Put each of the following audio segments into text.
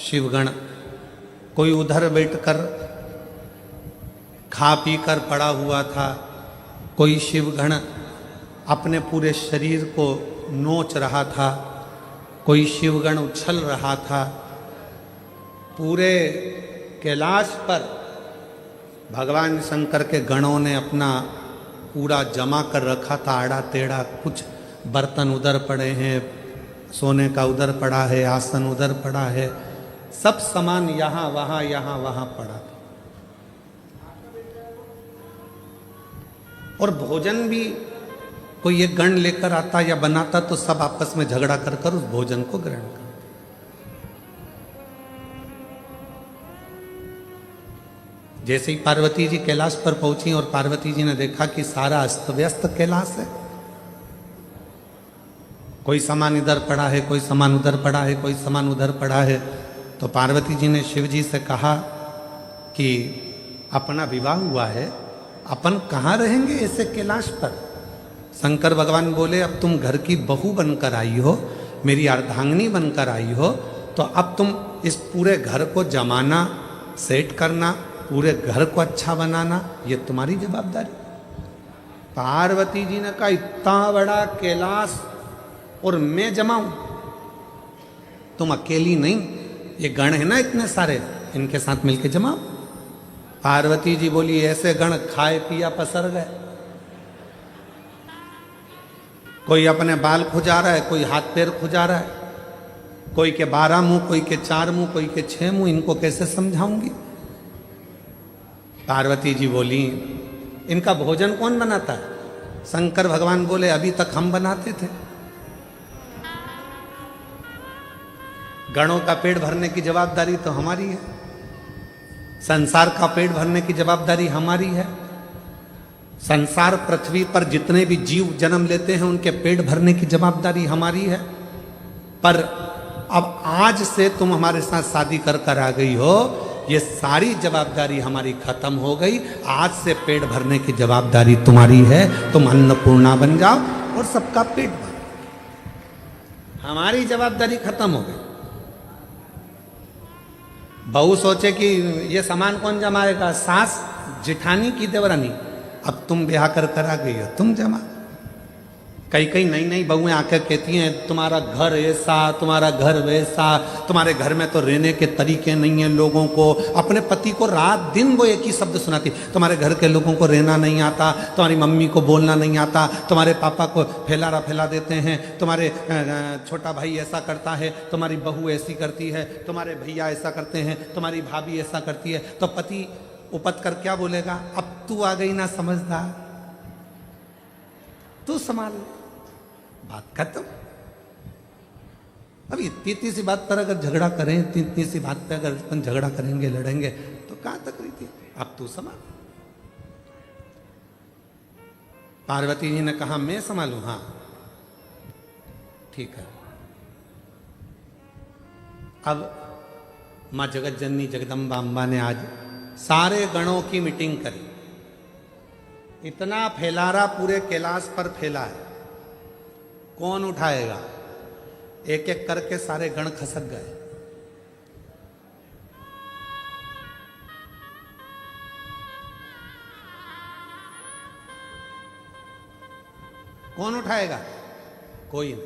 शिवगण कोई उधर बैठकर खा पी कर पड़ा हुआ था, कोई शिवगण अपने पूरे शरीर को नोच रहा था, कोई शिवगण उछल रहा था। पूरे कैलाश पर भगवान शंकर के गणों ने अपना पूरा जमा कर रखा था, आड़ा टेढ़ा। कुछ बर्तन उधर पड़े हैं, सोने का उधर पड़ा है, आसन उधर पड़ा है, सब सामान यहाँ वहाँ पड़ा था। और भोजन भी कोई एक गण लेकर आता या बनाता तो सब आपस में झगड़ा कर कर उस भोजन को ग्रहण करते। जैसे ही पार्वती जी कैलाश पर पहुंची और पार्वती जी ने देखा कि सारा अस्त व्यस्त कैलाश है, कोई सामान इधर पड़ा है, कोई सामान उधर पड़ा है, कोई सामान उधर पड़ा है, तो पार्वती जी ने शिव जी से कहा कि अपना विवाह हुआ है, अपन कहाँ रहेंगे ऐसे कैलाश पर। शंकर भगवान बोले, अब तुम घर की बहू बनकर आई हो, मेरी अर्धांगिनी बनकर आई हो, तो अब तुम इस पूरे घर को जमाना, सेट करना, पूरे घर को अच्छा बनाना, ये तुम्हारी जवाबदारी। पार्वती जी ने कहा, इतना बड़ा कैलाश और मैं जमाऊं? तुम अकेली नहीं, ये गण है ना इतने सारे, इनके साथ मिलके जमाओ। पार्वती जी बोली, ऐसे गण खाए पिया पसर गए। कोई अपने बाल खुजा रहा है, कोई हाथ पैर खुजा रहा है, कोई के 12 मुंह, कोई के 4 मुंह, कोई के 6 मुंह, इनको कैसे समझाऊंगी। पार्वती जी बोली, इनका भोजन कौन बनाता है? शंकर भगवान बोले, अभी तक हम बनाते थे। गणों का पेट भरने की जवाबदारी तो हमारी है, संसार का पेट भरने की जवाबदारी हमारी है। संसार पृथ्वी पर जितने भी जीव जन्म लेते हैं उनके पेट भरने की जवाबदारी हमारी है। पर अब आज से तुम हमारे साथ शादी कर कर आ गई हो, ये सारी जवाबदारी हमारी खत्म हो गई। आज से पेट भरने की जवाबदारी तुम्हारी है, तुम अन्नपूर्णा बन जाओ और सबका पेट भरो। हमारी जवाबदारी खत्म हो गई। बहू सोचे कि ये सामान कौन जमाएगा, सास जिठानी की देवरानी। अब तुम ब्याह कर कर आ गई हो, तुम जमा। कई नई नई बहुएं आकर कहती हैं, तुम्हारा घर ऐसा, तुम्हारा घर वैसा, तुम्हारे घर में तो रहने के तरीके नहीं है लोगों को। अपने पति को रात दिन वो एक ही शब्द सुनाती, तुम्हारे घर के लोगों को रहना नहीं आता, तुम्हारी मम्मी को बोलना नहीं आता, तुम्हारे पापा को फैला देते हैं, तुम्हारे छोटा भाई ऐसा करता है, तुम्हारी बहू ऐसी करती है, तुम्हारे भैया ऐसा करते हैं, तुम्हारी भाभी ऐसा करती है। तो पति उपत कर क्या बोलेगा, अब तू आ गई ना समझदार, तू संभाल, बात खत्म। अब इतनी सी बात पर अगर झगड़ा करें, इतनी सी बात पे अगर अपन झगड़ा करेंगे, लड़ेंगे, तो कहां तक रही थी। अब तू संभाल। पार्वती जी ने कहा, मैं संभालू? हाँ ठीक है। अब मां जगत जननी जगदम्बा अम्बा ने आज सारे गणों की मीटिंग करी। इतना फैलारा पूरे कैलाश पर फैला है, कौन उठाएगा? एक एक करके सारे गण खसक गए। कौन उठाएगा? कोई नहीं।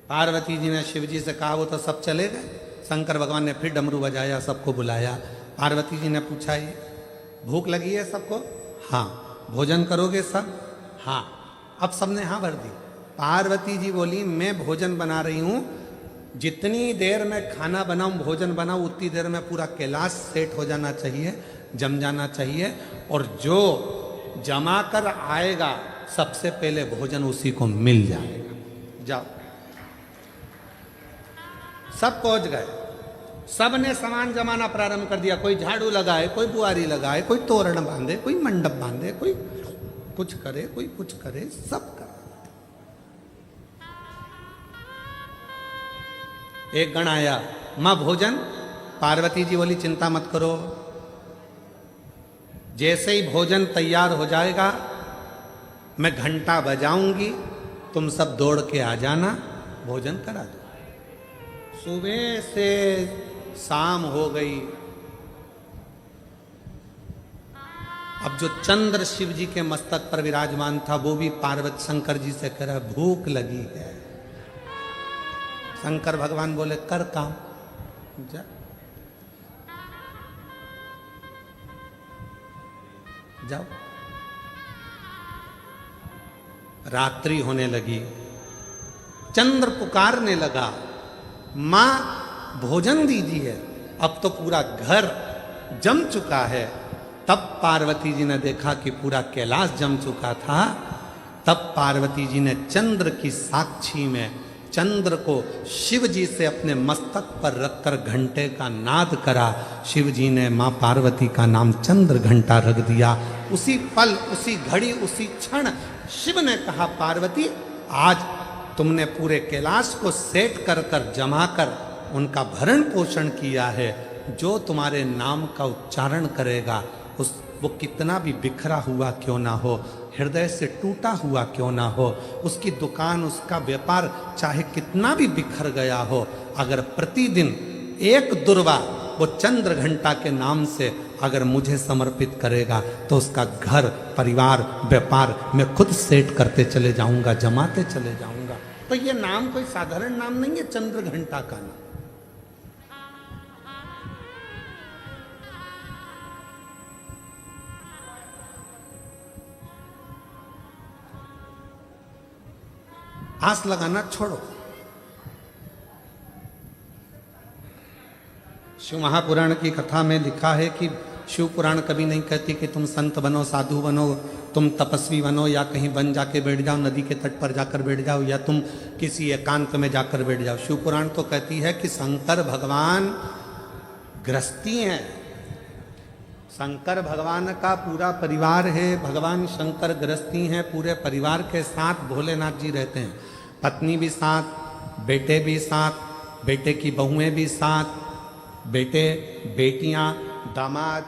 पार्वती जी ने शिव जी से कहा, वो तो सब चले गए। शंकर भगवान ने फिर डमरू बजाया, सबको बुलाया। पार्वती जी ने पूछा, ये भूख लगी है सबको? हाँ। भोजन करोगे सब? हाँ। अब सबने हाँ भर दी। पार्वती जी बोली, मैं भोजन बना रही हूं, जितनी देर में खाना बनाऊं, भोजन बनाऊं, उतनी देर में पूरा कैलाश सेट हो जाना चाहिए, जम जाना चाहिए, और जो जमा कर आएगा सबसे पहले भोजन उसी को मिल जाएगा। जाओ। सब पहुंच गए, सब ने सामान जमाना प्रारंभ कर दिया। कोई झाड़ू लगाए, कोई बुआरी लगाए, कोई तोरण बांधे, कोई मंडप बांधे, कोई कुछ करे, कोई कुछ करे, सब कर। एक गण आया, मां भोजन। पार्वती जी बोली, चिंता मत करो, जैसे ही भोजन तैयार हो जाएगा मैं घंटा बजाऊंगी, तुम सब दौड़ के आ जाना, भोजन करा दो। सुबह से शाम हो गई। अब जो चंद्र शिव जी के मस्तक पर विराजमान था वो भी पार्वती शंकर जी से कह रहा भूख लगी है। शंकर भगवान बोले कर काम जा। जाओ। रात्रि होने लगी, चंद्र पुकारने लगा, मां भोजन दीजिए। अब तो पूरा घर जम चुका है। तब पार्वती जी ने देखा कि पूरा कैलाश जम चुका था। तब पार्वती जी ने चंद्र की साक्षी में चंद्र को शिव जी से अपने मस्तक पर रखकर घंटे का नाद करा। शिव जी ने मां पार्वती का नाम चंद्र घंटा रख दिया। उसी पल, उसी घड़ी, उसी क्षण शिव ने कहा पार्वती आज तुमने पूरे कैलाश को सेट कर कर जमा कर उनका भरण पोषण किया है। जो तुम्हारे नाम का उच्चारण करेगा उस वो कितना भी बिखरा हुआ क्यों ना हो, हृदय से टूटा हुआ क्यों ना हो, उसकी दुकान, उसका व्यापार चाहे कितना भी बिखर गया हो, अगर प्रतिदिन एक दुर्वा वो चंद्र घंटा के नाम से अगर मुझे समर्पित करेगा तो उसका घर, परिवार, व्यापार मैं खुद सेट करते चले जाऊंगा, जमाते चले जाऊंगा। तो ये नाम कोई साधारण नाम नहीं है, चंद्र घंटा का नाम। आस लगाना छोड़ो। शिव महापुराण की कथा में लिखा है कि शिव पुराण कभी नहीं कहती कि तुम संत बनो, साधु बनो, तुम तपस्वी बनो, या कहीं वन जाके बैठ जाओ, नदी के तट पर जाकर बैठ जाओ, या तुम किसी एकांत में जाकर बैठ जाओ। शिव पुराण तो कहती है कि शंकर भगवान गृहस्थी हैं। शंकर भगवान का पूरा परिवार है। भगवान शंकर गृहस्थी हैं, पूरे परिवार के साथ भोलेनाथ जी रहते हैं। पत्नी भी साथ, बेटे भी साथ, बेटे की बहुएं भी साथ, बेटे, बेटियां, दामाद,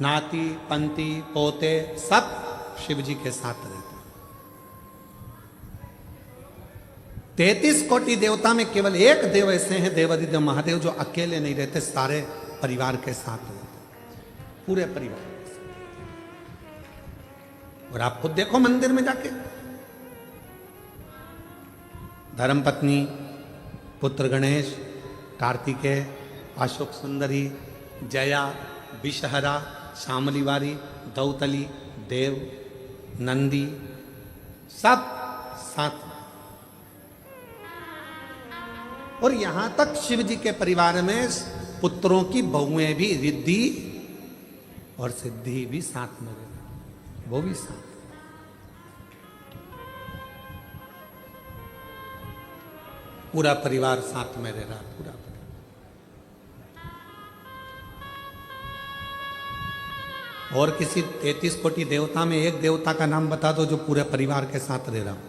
नाती, पंती, पोते सब शिव जी के साथ रहते हैं। 33 कोटि देवता में केवल एक देव ऐसे हैं, देवादिदेव महादेव, जो अकेले नहीं रहते, सारे परिवार के साथ रहते, पूरे परिवार के साथ। और आप खुद देखो मंदिर में जाके, धर्मपत्नी, पुत्र गणेश, कार्तिकेय, अशोक सुंदरी, जया, विषहरा, शामलीवारी, दौतली, देव, नंदी, सब साथ। और यहां तक शिव जी के परिवार में पुत्रों की बहुएं भी, रिद्धि और सिद्धि भी साथ में रहे, वो भी साथ। पूरा परिवार साथ में रह रहा, पूरा परिवार। और किसी 33 कोटि देवता में एक देवता का नाम बता दो जो पूरे परिवार के साथ रह रहा हो,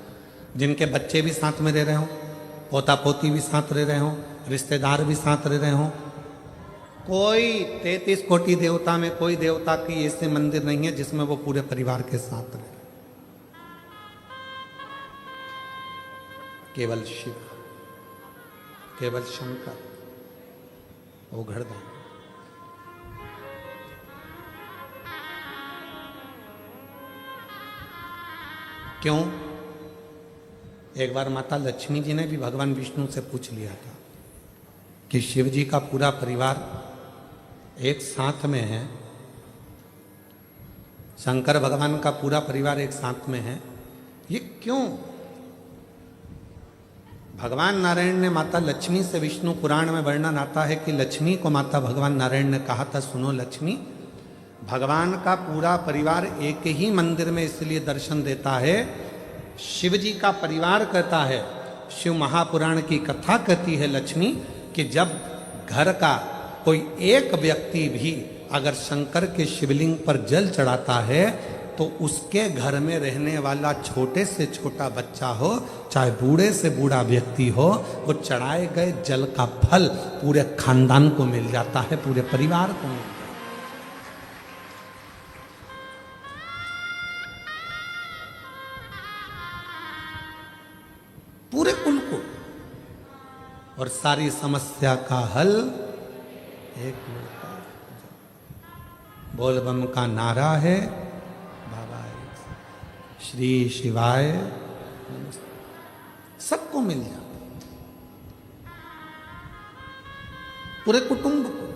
जिनके बच्चे भी साथ में रह रहे हो, पोता पोती भी साथ रह रहे हो, रिश्तेदार भी साथ रह रहे हो। कोई 33 कोटि देवता में कोई देवता की ऐसे मंदिर नहीं है जिसमें वो पूरे परिवार के साथ रहे। केवल शिव, केवल शंकर, वो घरदान। क्यों? एक बार माता लक्ष्मी जी ने भी भगवान विष्णु से पूछ लिया था कि शिव जी का पूरा परिवार एक साथ में है, शंकर भगवान का पूरा परिवार एक साथ में है, ये क्यों? भगवान नारायण ने माता लक्ष्मी से, विष्णु पुराण में वर्णन आता है कि लक्ष्मी को माता भगवान नारायण ने कहा था, सुनो लक्ष्मी, भगवान का पूरा परिवार एक ही मंदिर में इसलिए दर्शन देता है, शिव जी का परिवार कहता है, शिव महापुराण की कथा कहती है लक्ष्मी, कि जब घर का कोई एक व्यक्ति भी अगर शंकर के शिवलिंग पर जल चढ़ाता है तो उसके घर में रहने वाला छोटे से छोटा बच्चा हो, चाहे बूढ़े से बूढ़ा व्यक्ति हो, वो चढ़ाए गए जल का फल पूरे खानदान को मिल जाता है, पूरे परिवार को मिल जाता है। पूरे कुल को। और सारी समस्या का हल एक लोटा बोल बम का नारा है बाबा श्री शिवाय सबको मिल जाता, पूरे कुटुंब को।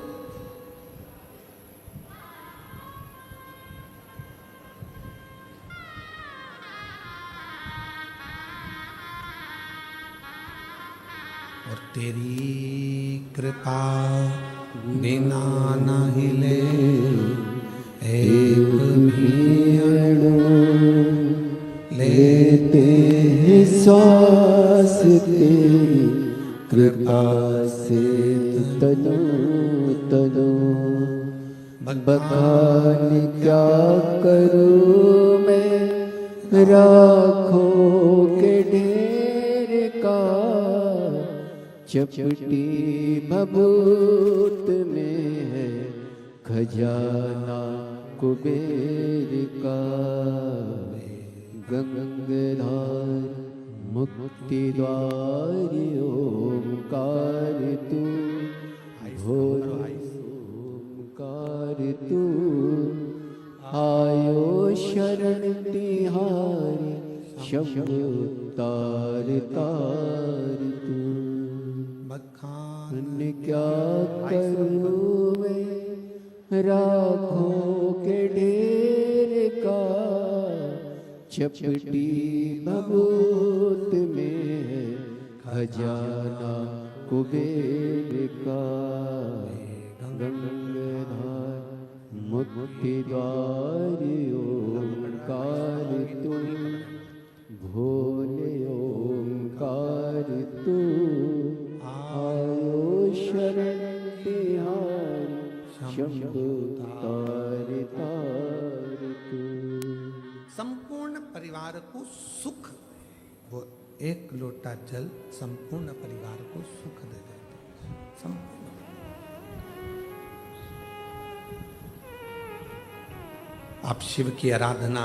और तेरी कृपा बिना न हिले एक भी अणु लेते हैं श्वास तेरी कृपा से तनु तनु। बखान क्या करूं मैं राखों के ढेर का, चपटी भभूत में है खजाना कुबेर का। गंगाधार मुक्ति द्वार ओंकार तू, भोले ओंकार तू। आयो शरण तिहारी शंभु तार तार तू। बखान क्या करूं मैं राखों के ढेर का, चपटी भभूत में है खजाना कुबेर का। गंगाधार मुक्ति द्वार ओंकार तुम, भोले ओंकार तू। आयो शरण तिहारी शंभु तार तार तू। संपूर्ण परिवार को सुख, वो एक लोटा जल संपूर्ण परिवार को सुख दे देता है। संपूर्ण आप शिव की आराधना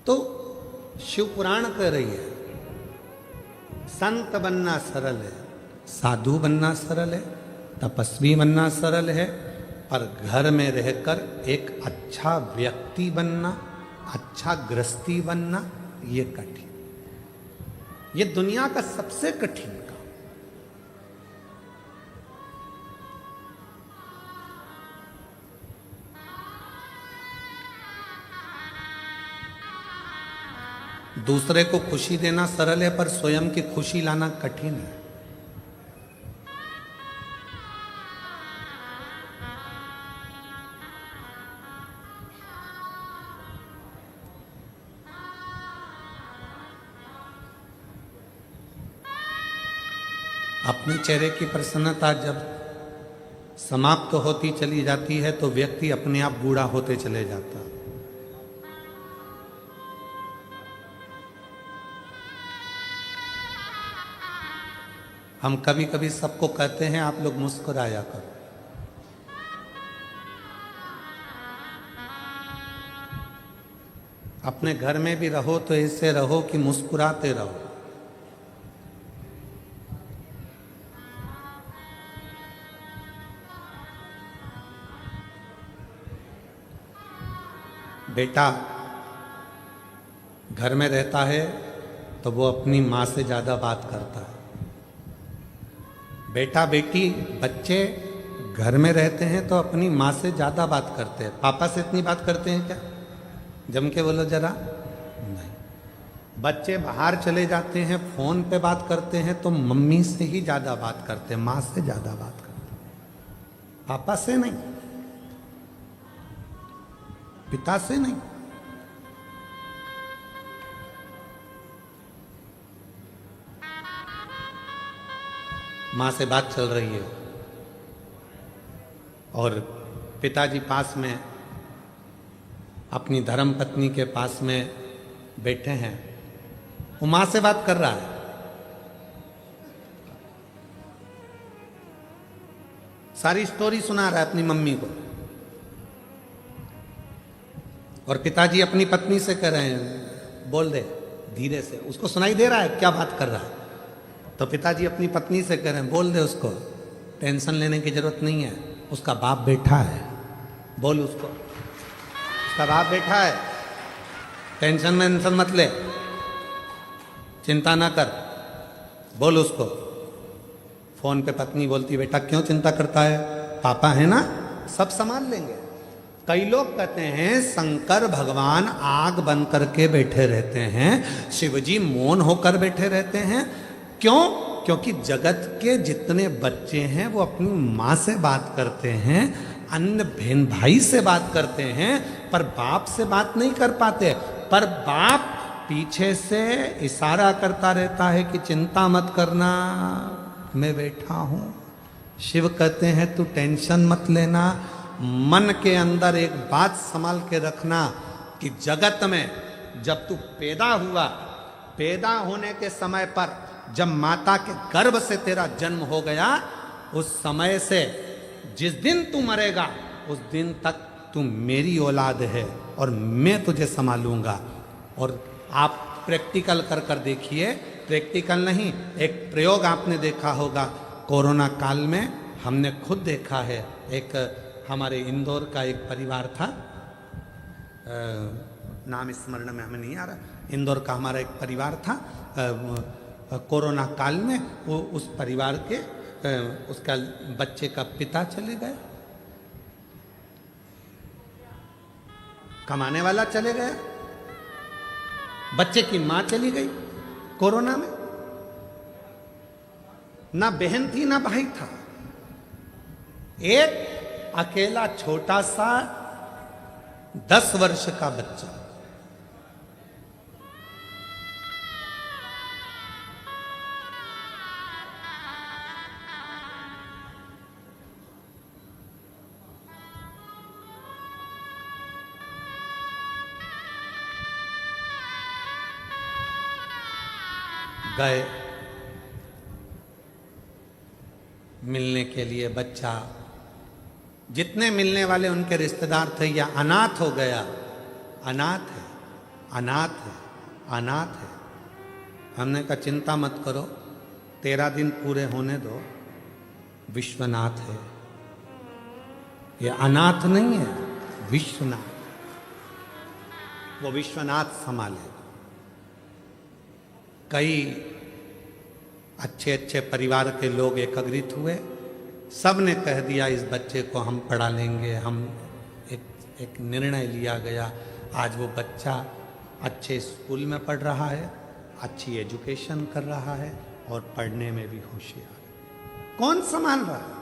तो शिव पुराण कह रही है, संत बनना सरल है, साधु बनना सरल है, तपस्वी बनना सरल है, पर घर में रहकर एक अच्छा व्यक्ति बनना, अच्छा गृहस्थी बनना, ये कठिन, ये दुनिया का सबसे कठिन काम। दूसरे को खुशी देना सरल है, पर स्वयं की खुशी लाना कठिन है। अपने चेहरे की प्रसन्नता जब समाप्त होती चली जाती है तो व्यक्ति अपने आप बूढ़ा होते चले जाता है। हम कभी कभी सबको कहते हैं आप लोग मुस्कुराया करो, अपने घर में भी रहो तो ऐसे रहो कि मुस्कुराते रहो। बेटा घर में रहता है तो वो अपनी माँ से ज्यादा बात करता है। बेटा बेटी बच्चे घर में रहते हैं तो अपनी माँ से ज्यादा बात करते हैं। पापा से इतनी बात करते हैं क्या? जम के बोलो जरा। नहीं। बच्चे बाहर चले जाते हैं, फोन पे बात करते हैं तो मम्मी से ही ज्यादा बात करते हैं, माँ से ज्यादा बात करते हैं, पापा से नहीं, पिता से नहीं। माँ से बात चल रही है और पिताजी पास में अपनी धर्म पत्नी के पास में बैठे हैं, वो माँ से बात कर रहा है। सारी स्टोरी सुना रहा है अपनी मम्मी को, और पिताजी अपनी पत्नी से कह रहे हैं बोल दे धीरे से, उसको सुनाई दे रहा है क्या बात कर रहा है। तो पिताजी अपनी पत्नी से कह रहे हैं बोल दे उसको, टेंशन लेने की जरूरत नहीं है, उसका बाप बैठा है, बोल उसको, उसका बाप बैठा है, टेंशन में मत ले, चिंता ना कर, बोल उसको। फोन पे पत्नी बोलती बेटा क्यों चिंता करता है, पापा है ना, सब संभाल लेंगे। कई लोग कहते हैं शंकर भगवान आग बन करके बैठे रहते हैं, शिवजी मौन होकर बैठे रहते हैं, क्यों? क्योंकि जगत के जितने बच्चे हैं वो अपनी माँ से बात करते हैं, अन्य बहन भाई से बात करते हैं, पर बाप से बात नहीं कर पाते। पर बाप पीछे से इशारा करता रहता है कि चिंता मत करना, मैं बैठा हूं। शिव कहते हैं तू टेंशन मत लेना, मन के अंदर एक बात संभाल के रखना कि जगत में जब तू पैदा हुआ, पैदा होने के समय पर जब माता के गर्भ से तेरा जन्म हो गया, उस समय से जिस दिन तू मरेगा उस दिन तक तू मेरी औलाद है और मैं तुझे संभालूंगा। और आप प्रैक्टिकल कर कर देखिए, प्रैक्टिकल नहीं, एक प्रयोग आपने देखा होगा कोरोना काल में, हमने खुद देखा है। एक हमारे इंदौर का एक परिवार था, नाम स्मरण में हमें नहीं आ रहा, इंदौर का हमारा एक परिवार था, कोरोना काल में वो उस परिवार के उसका बच्चे का पिता चले गए, कमाने वाला चले गया, बच्चे की मां चली गई कोरोना में, ना बहन थी ना भाई था, एक अकेला छोटा सा 10 वर्ष का बच्चा। गए मिलने के लिए, बच्चा जितने मिलने वाले उनके रिश्तेदार थे, या अनाथ हो गया, अनाथ है, अनाथ है, अनाथ है। हमने कहा चिंता मत करो, 13 दिन पूरे होने दो, विश्वनाथ है, ये अनाथ नहीं है, विश्वनाथ, वो विश्वनाथ संभाले। कई अच्छे अच्छे परिवार के लोग एकत्रित हुए, सब ने कह दिया इस बच्चे को हम पढ़ा लेंगे, हम एक निर्णय लिया गया। आज वो बच्चा अच्छे स्कूल में पढ़ रहा है, अच्छी एजुकेशन कर रहा है और पढ़ने में भी होशियार है। कौन संभाल रहा है?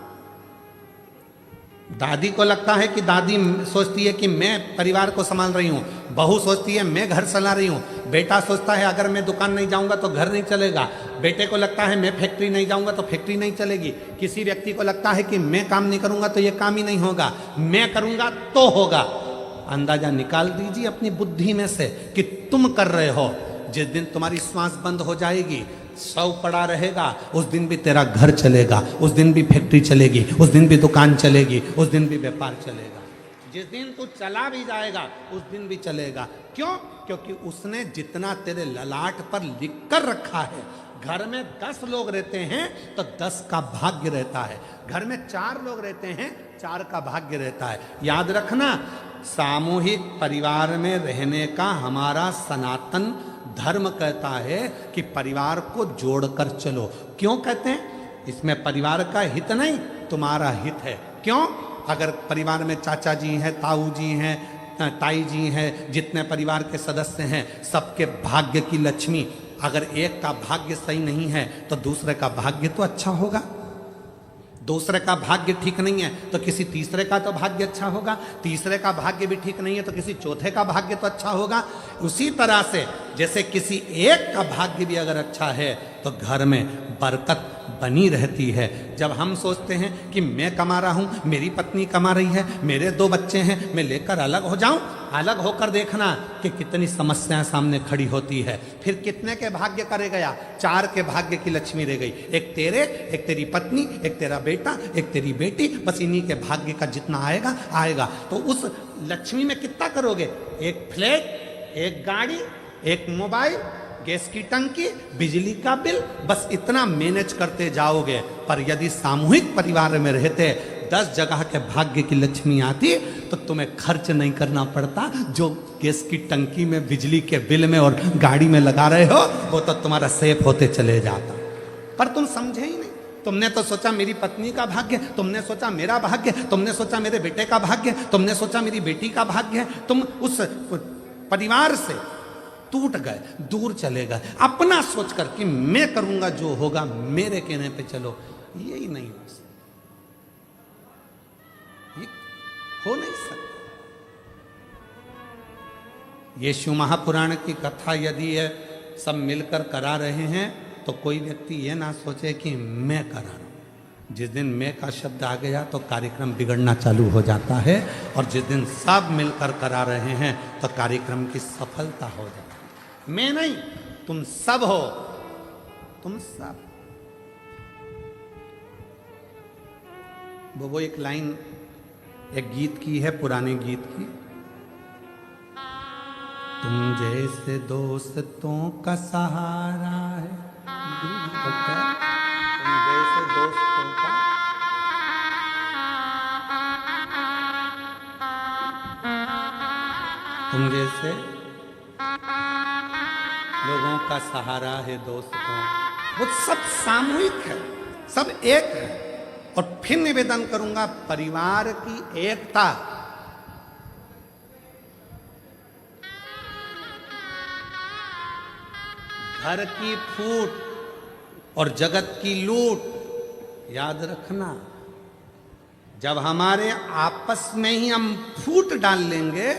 दादी को लगता है कि दादी सोचती है कि मैं परिवार को संभाल रही हूँ, बहू सोचती है मैं घर चला रही हूँ, बेटा सोचता है अगर मैं दुकान नहीं जाऊंगा तो घर नहीं चलेगा, बेटे को लगता है मैं फैक्ट्री नहीं जाऊंगा तो फैक्ट्री नहीं चलेगी, किसी व्यक्ति को लगता है कि मैं काम नहीं करूंगा तो ये काम ही नहीं होगा, मैं करूंगा तो होगा। अंदाजा निकाल दीजिए अपनी बुद्धि में से कि तुम कर रहे हो। जिस दिन तुम्हारी श्वास बंद हो जाएगी, शव पड़ा रहेगा, उस दिन भी तेरा घर चलेगा, उस दिन भी फैक्ट्री चलेगी, उस दिन भी दुकान चलेगी, उस दिन भी व्यापार चलेगा। जिस दिन तू चला भी जाएगा उस दिन भी चलेगा। क्यों? क्योंकि उसने जितना तेरे ललाट पर लिख कर रखा है। घर में 10 लोग रहते हैं तो 10 का भाग्य रहता है, घर में 4 लोग रहते हैं 4 का भाग्य रहता है। याद रखना, सामूहिक परिवार में रहने का हमारा सनातन धर्म कहता है कि परिवार को जोड़कर चलो। क्यों कहते हैं? इसमें परिवार का हित नहीं, तुम्हारा हित है। क्यों? अगर परिवार में चाचा जी हैं, ताऊ जी हैं, ताई जी हैं, जितने परिवार के सदस्य हैं, सबके भाग्य की लक्ष्मी, अगर एक का भाग्य सही नहीं है तो दूसरे का भाग्य तो अच्छा होगा, दूसरे का भाग्य ठीक नहीं है तो किसी तीसरे का तो भाग्य अच्छा होगा, तीसरे का भाग्य भी ठीक नहीं है तो किसी चौथे का भाग्य तो अच्छा होगा। उसी तरह से जैसे किसी एक का भाग्य भी अगर अच्छा है तो घर में बरकत बनी रहती है। जब हम सोचते हैं कि मैं कमा रहा हूँ, मेरी पत्नी कमा रही है, मेरे 2 बच्चे हैं, मैं लेकर अलग हो जाऊं, अलग होकर देखना कि कितनी समस्याएं सामने खड़ी होती है। फिर कितने के भाग्य करे गया? 4 के भाग्य की लक्ष्मी रह गई, एक तेरे, एक तेरी पत्नी, एक तेरा बेटा, एक तेरी बेटी, बस इन्हीं के भाग्य का जितना आएगा आएगा। तो उस लक्ष्मी में कितना करोगे? एक फ्लैट, एक गाड़ी, एक मोबाइल, गैस की टंकी, बिजली का बिल, बस इतना मैनेज करते जाओगे। पर यदि सामूहिक परिवार में रहते 10 जगह के भाग्य की लक्ष्मी आती तो तुम्हें खर्च नहीं करना पड़ता। जो गैस की टंकी में, बिजली के बिल में और गाड़ी में लगा रहे हो वो तो तुम्हारा सेफ होते चले जाता। पर तुम समझे ही नहीं। तुमने तो सोचा मेरी पत्नी का भाग्य, तुमने सोचा मेरा भाग्य, तुमने सोचा मेरे बेटे का भाग्य, तुमने सोचा मेरी बेटी का भाग्य है। तुम उस परिवार से टूट गए, दूर चले गए, अपना सोचकर कि मैं करूंगा जो होगा, मेरे कहने पे चलो। यही नहीं हो सकता, ये हो नहीं सकता। यीशु महापुराण की कथा यदि है सब मिलकर करा रहे हैं तो कोई व्यक्ति ये ना सोचे कि मैं करा रहा हूं। जिस दिन मैं का शब्द आ गया तो कार्यक्रम बिगड़ना चालू हो जाता है, और जिस दिन सब मिलकर करा रहे हैं तो कार्यक्रम की सफलता हो जाती है। मैं नहीं, तुम सब हो, तुम सब। वो एक लाइन एक गीत की है, पुराने गीत की, तुम जैसे दोस्तों का सहारा है, तुम जैसे दोस्तों का, तुम जैसे लोगों का सहारा है दोस्तों। वो सब सामूहिक है, सब एक है। और फिर निवेदन करूंगा, परिवार की एकता, घर की फूट और जगत की लूट। याद रखना, जब हमारे आपस में ही हम फूट डाल लेंगे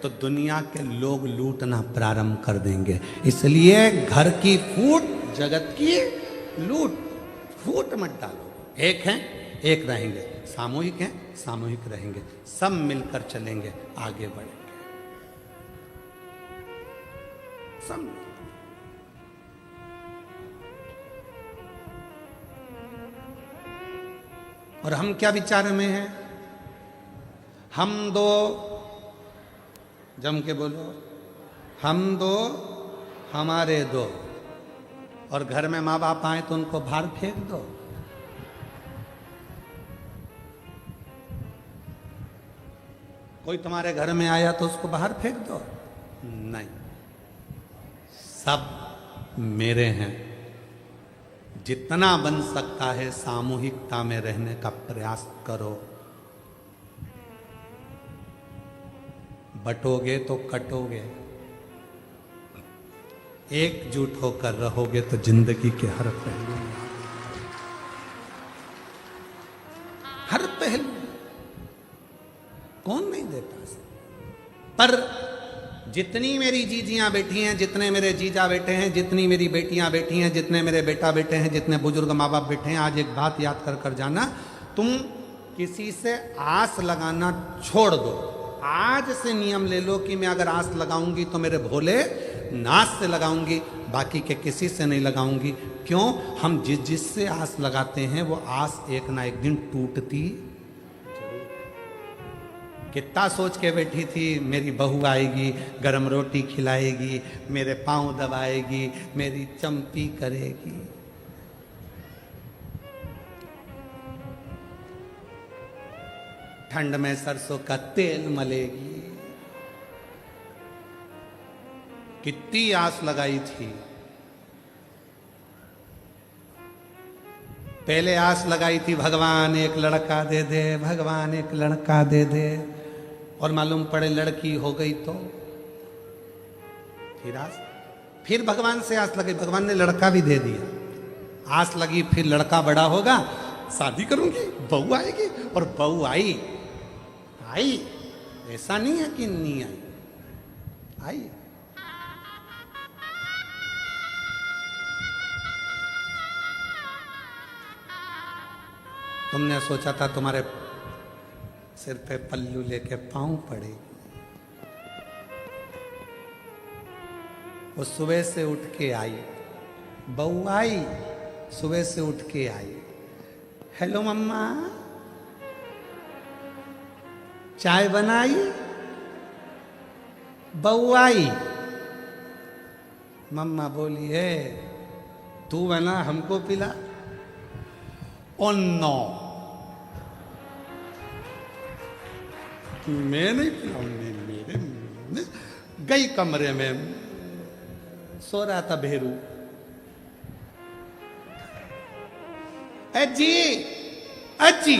तो दुनिया के लोग लूटना प्रारंभ कर देंगे। इसलिए घर की फूट, जगत की लूट, फूट मत डालो। एक हैं, एक रहेंगे, सामूहिक हैं, सामूहिक रहेंगे, सब मिलकर चलेंगे, आगे बढ़ेंगे सब। और हम क्या विचार में हैं? हम दो, जम के बोलो, हम दो, हमारे दो। और घर में माँ बाप आए तो उनको बाहर फेंक दो। कोई तुम्हारे घर में आया तो उसको बाहर फेंक दो? नहीं, सब मेरे हैं। जितना बन सकता है सामूहिकता में रहने का प्रयास करो। बटोगे तो कटोगे, एकजुट होकर रहोगे तो जिंदगी के हर पहलू में, हर पहलू कौन नहीं देता। पर जितनी मेरी जीजियां बैठी हैं, जितने मेरे जीजा बैठे हैं, जितनी मेरी बेटियां बैठी हैं, जितने मेरे बेटा बैठे हैं, जितने बुजुर्ग माँ बाप बैठे हैं, आज एक बात याद कर जाना, तुम किसी से आस लगाना छोड़ दो। आज से नियम ले लो कि मैं अगर आस लगाऊंगी तो मेरे भोले नाथ से लगाऊंगी, बाकी के किसी से नहीं लगाऊंगी। क्यों? हम जिससे आस लगाते हैं वो आस एक ना एक दिन टूटती। कितना सोच के बैठी थी, मेरी बहू आएगी, गरम रोटी खिलाएगी, मेरे पांव दबाएगी, मेरी चंपी करेगी। ठंड में सरसों का तेल मलेगी। कितनी आस लगाई थी। पहले आस लगाई थी भगवान एक लड़का दे दे, भगवान एक लड़का दे दे, और मालूम पड़े लड़की हो गई तो फिर भगवान से आस लगी, भगवान ने लड़का भी दे दिया। आस लगी फिर लड़का बड़ा होगा, शादी करूंगी, बहू आएगी, और बहू आई। ऐसा नहीं है कि नहीं आई। तुमने सोचा था तुम्हारे सिर पे पल्लू लेके पांव पड़े। वो सुबह से उठ के आई, बहू आई, सुबह से उठ के आई। हेलो मम्मा, चाय बनाई? बहू आई, मम्मा बोली है तू बना हमको पिला। ओ नो, मैं नहीं पिलाऊंगी। मेरे गई कमरे में, सो रहा था भेरू। अजी अजी,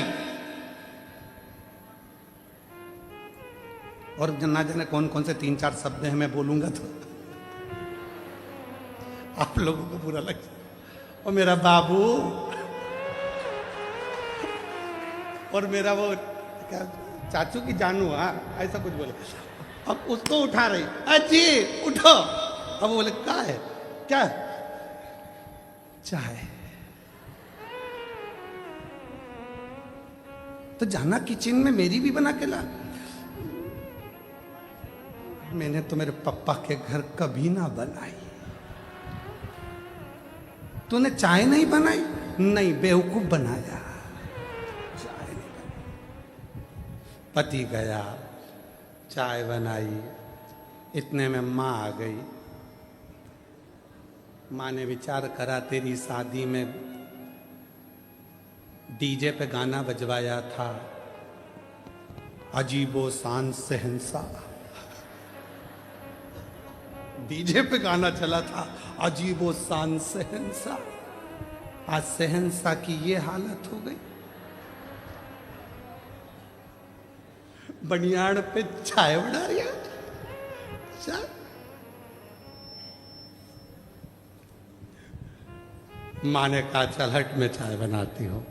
और ना जाने कौन कौन से 3-4 शब्द हैं, मैं बोलूंगा तो आप लोगों को बुरा लग जाए। और मेरा बाबू, और मेरा वो क्या चाचू की जानू, हाँ ऐसा कुछ बोले। अब उसको उठा रही, अजी उठो। अब बोले क्या है, क्या चाय। तो जाना किचन में, मेरी भी बना के ला। मैंने तो मेरे पापा के घर कभी ना बनाई। तूने चाय नहीं बनाई? नहीं, बेवकूफ बनाया। चाय नहीं बनाई। पति गया, चाय बनाई, इतने में माँ आ गई। माँ ने विचार करा तेरी शादी में डीजे पे गाना बजवाया था, अजीबो शान सहनसा। डीजे पे गाना चला था, अजीबो शान सहनसा। आज सहनसा की ये हालत हो गई। बनियाड़ पे चाय बना रही है। चाय माँ ने कहा चल हट, में चाय बनाती हो।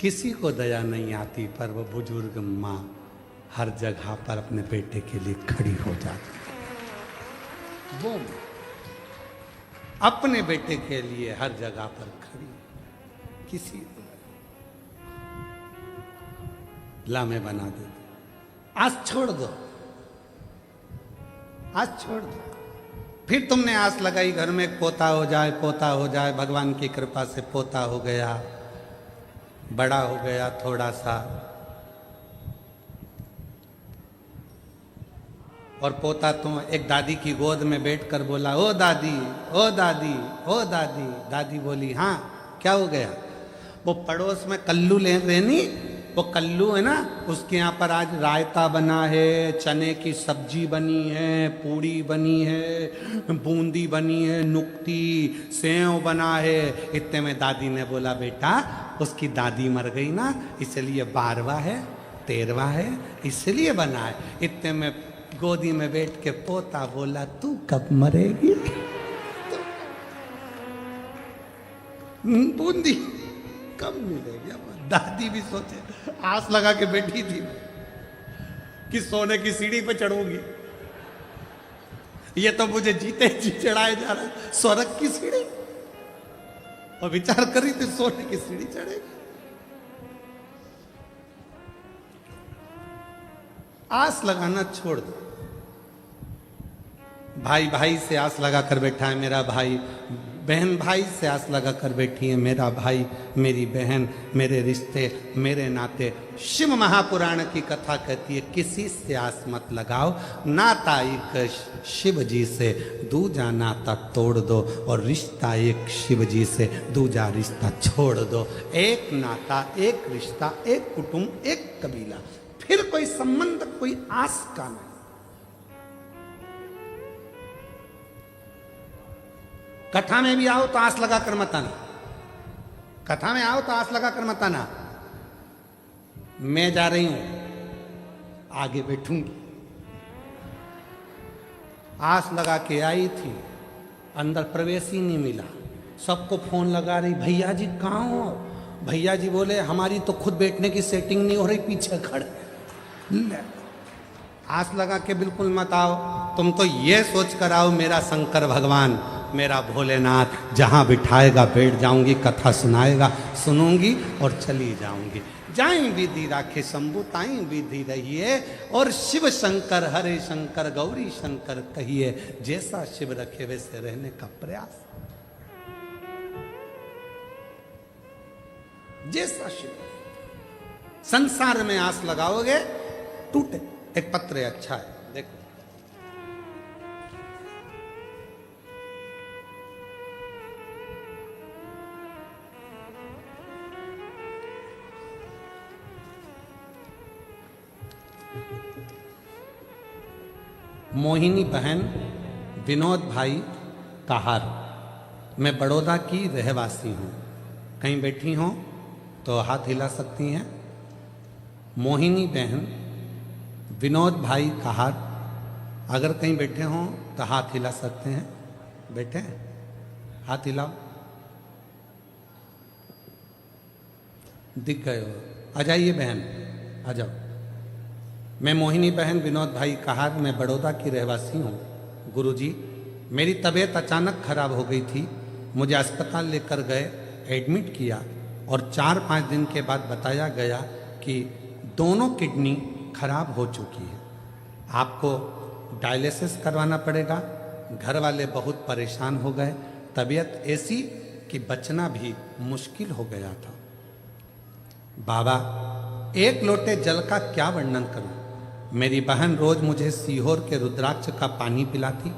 किसी को दया नहीं आती, पर वो बुजुर्ग माँ हर जगह पर अपने बेटे के लिए खड़ी हो जाती। वो अपने बेटे के लिए हर जगह पर खड़ी। किसी को ला में बना देती। आज छोड़ दो, आज छोड़ दो। फिर तुमने आस लगाई घर में पोता हो जाए, पोता हो जाए। भगवान की कृपा से पोता हो गया, बड़ा हो गया थोड़ा सा। और पोता तो एक दादी की गोद में बैठकर बोला, ओ दादी, ओ दादी, ओ दादी। दादी बोली हाँ क्या हो गया? वो पड़ोस में कल्लू ले रहनी, वो कल्लू है ना, उसके यहाँ पर आज रायता बना है, चने की सब्जी बनी है, पूड़ी बनी है, बूंदी बनी है, नुक्ती सेव बना है। इतने में दादी ने बोला बेटा उसकी दादी मर गई ना, इसलिए 12वां है, 13वां है, इसलिए बना है। इतने में गोदी में बैठ के पोता बोला तू कब मरेगी? बूंदी कब मिलेगी? दादी भी सोचे, आस लगा के बैठी थी कि सोने की सीढ़ी पे चढ़ूंगी। ये तो मुझे जीते जी चढ़ाए जा रहा है स्वर्ग की सीढ़ी। और विचार करी थी सोने की सीढ़ी चढ़ेगी। आस लगाना छोड़ दो। भाई भाई से आस लगा कर बैठा है मेरा भाई, बहन भाई से आस लगा कर बैठी है मेरा भाई, मेरी बहन, मेरे रिश्ते, मेरे नाते। शिव महापुराण की कथा कहती है किसी से आस मत लगाओ। नाता एक शिव जी से, दूजा नाता तोड़ दो। और रिश्ता एक शिव जी से, दूजा रिश्ता छोड़ दो। एक नाता, एक रिश्ता, एक कुटुंब, एक कबीला, फिर कोई संबंध, कोई आस का नहीं। कथा में भी आओ तो आस लगा कर मत आना। कथा में आओ तो आस लगा कर मत आना। मैं जा रही हूं, आगे बैठूंगी। आस लगा के आई थी, अंदर प्रवेश ही नहीं मिला। सबको फोन लगा रही, भैया जी कहाँ हो? भैया जी बोले हमारी तो खुद बैठने की सेटिंग नहीं हो रही, पीछे खड़े। आस लगा के बिल्कुल मत आओ। तुम तो ये सोच कर आओ मेरा शंकर भगवान, मेरा भोलेनाथ जहां बिठाएगा बैठ जाऊंगी, कथा सुनाएगा सुनूंगी और चली जाऊंगी। जाई विधि राखे शंभु ताई विधि रहिए, और शिव शंकर हरे शंकर गौरी शंकर कहिए। जैसा शिव रखे वैसे रहने का प्रयास। जैसा शिव। संसार में आस लगाओगे टूटे। एक पत्र है, अच्छा है, देखो। मोहिनी बहन विनोद भाई कहार, मैं बड़ौदा की रहवासी हूँ। कहीं बैठी हों तो हाथ हिला सकती हैं। मोहिनी बहन विनोद भाई कहार, अगर कहीं बैठे हों तो हाथ हिला सकते हैं। बैठे हैं, हाथ हिलाओ। दिख गए हो, आ जाइए बहन, आ जाओ। मैं मोहिनी बहन विनोद भाई कहार, मैं बड़ौदा की रहवासी हूँ। गुरुजी, मेरी तबीयत अचानक खराब हो गई थी, मुझे अस्पताल लेकर गए, एडमिट किया और 4-5 दिन के बाद बताया गया कि दोनों किडनी खराब हो चुकी है, आपको डायलिसिस करवाना पड़ेगा। घर वाले बहुत परेशान हो गए, तबीयत ऐसी कि बचना भी मुश्किल हो गया था। बाबा, एक लोटे जल का क्या वर्णन करूं। मेरी बहन रोज मुझे सीहोर के रुद्राक्ष का पानी पिलाती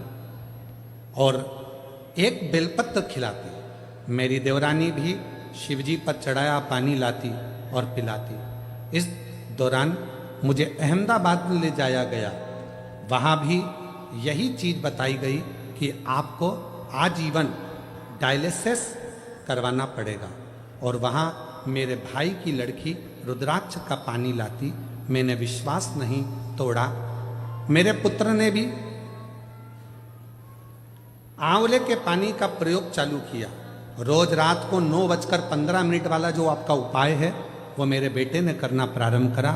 और एक बेलपत्र खिलाती। मेरी देवरानी भी शिवजी पर चढ़ाया पानी लाती और पिलाती। इस दौरान मुझे अहमदाबाद ले जाया गया, वहाँ भी यही चीज़ बताई गई कि आपको आजीवन डायलिसिस करवाना पड़ेगा। और वहाँ मेरे भाई की लड़की रुद्राक्ष का पानी लाती, मैंने विश्वास नहीं तोड़ा। मेरे पुत्र ने भी आंवले के पानी का प्रयोग चालू किया। रोज रात को 9:15 वाला जो आपका उपाय है वो मेरे बेटे ने करना प्रारंभ करा।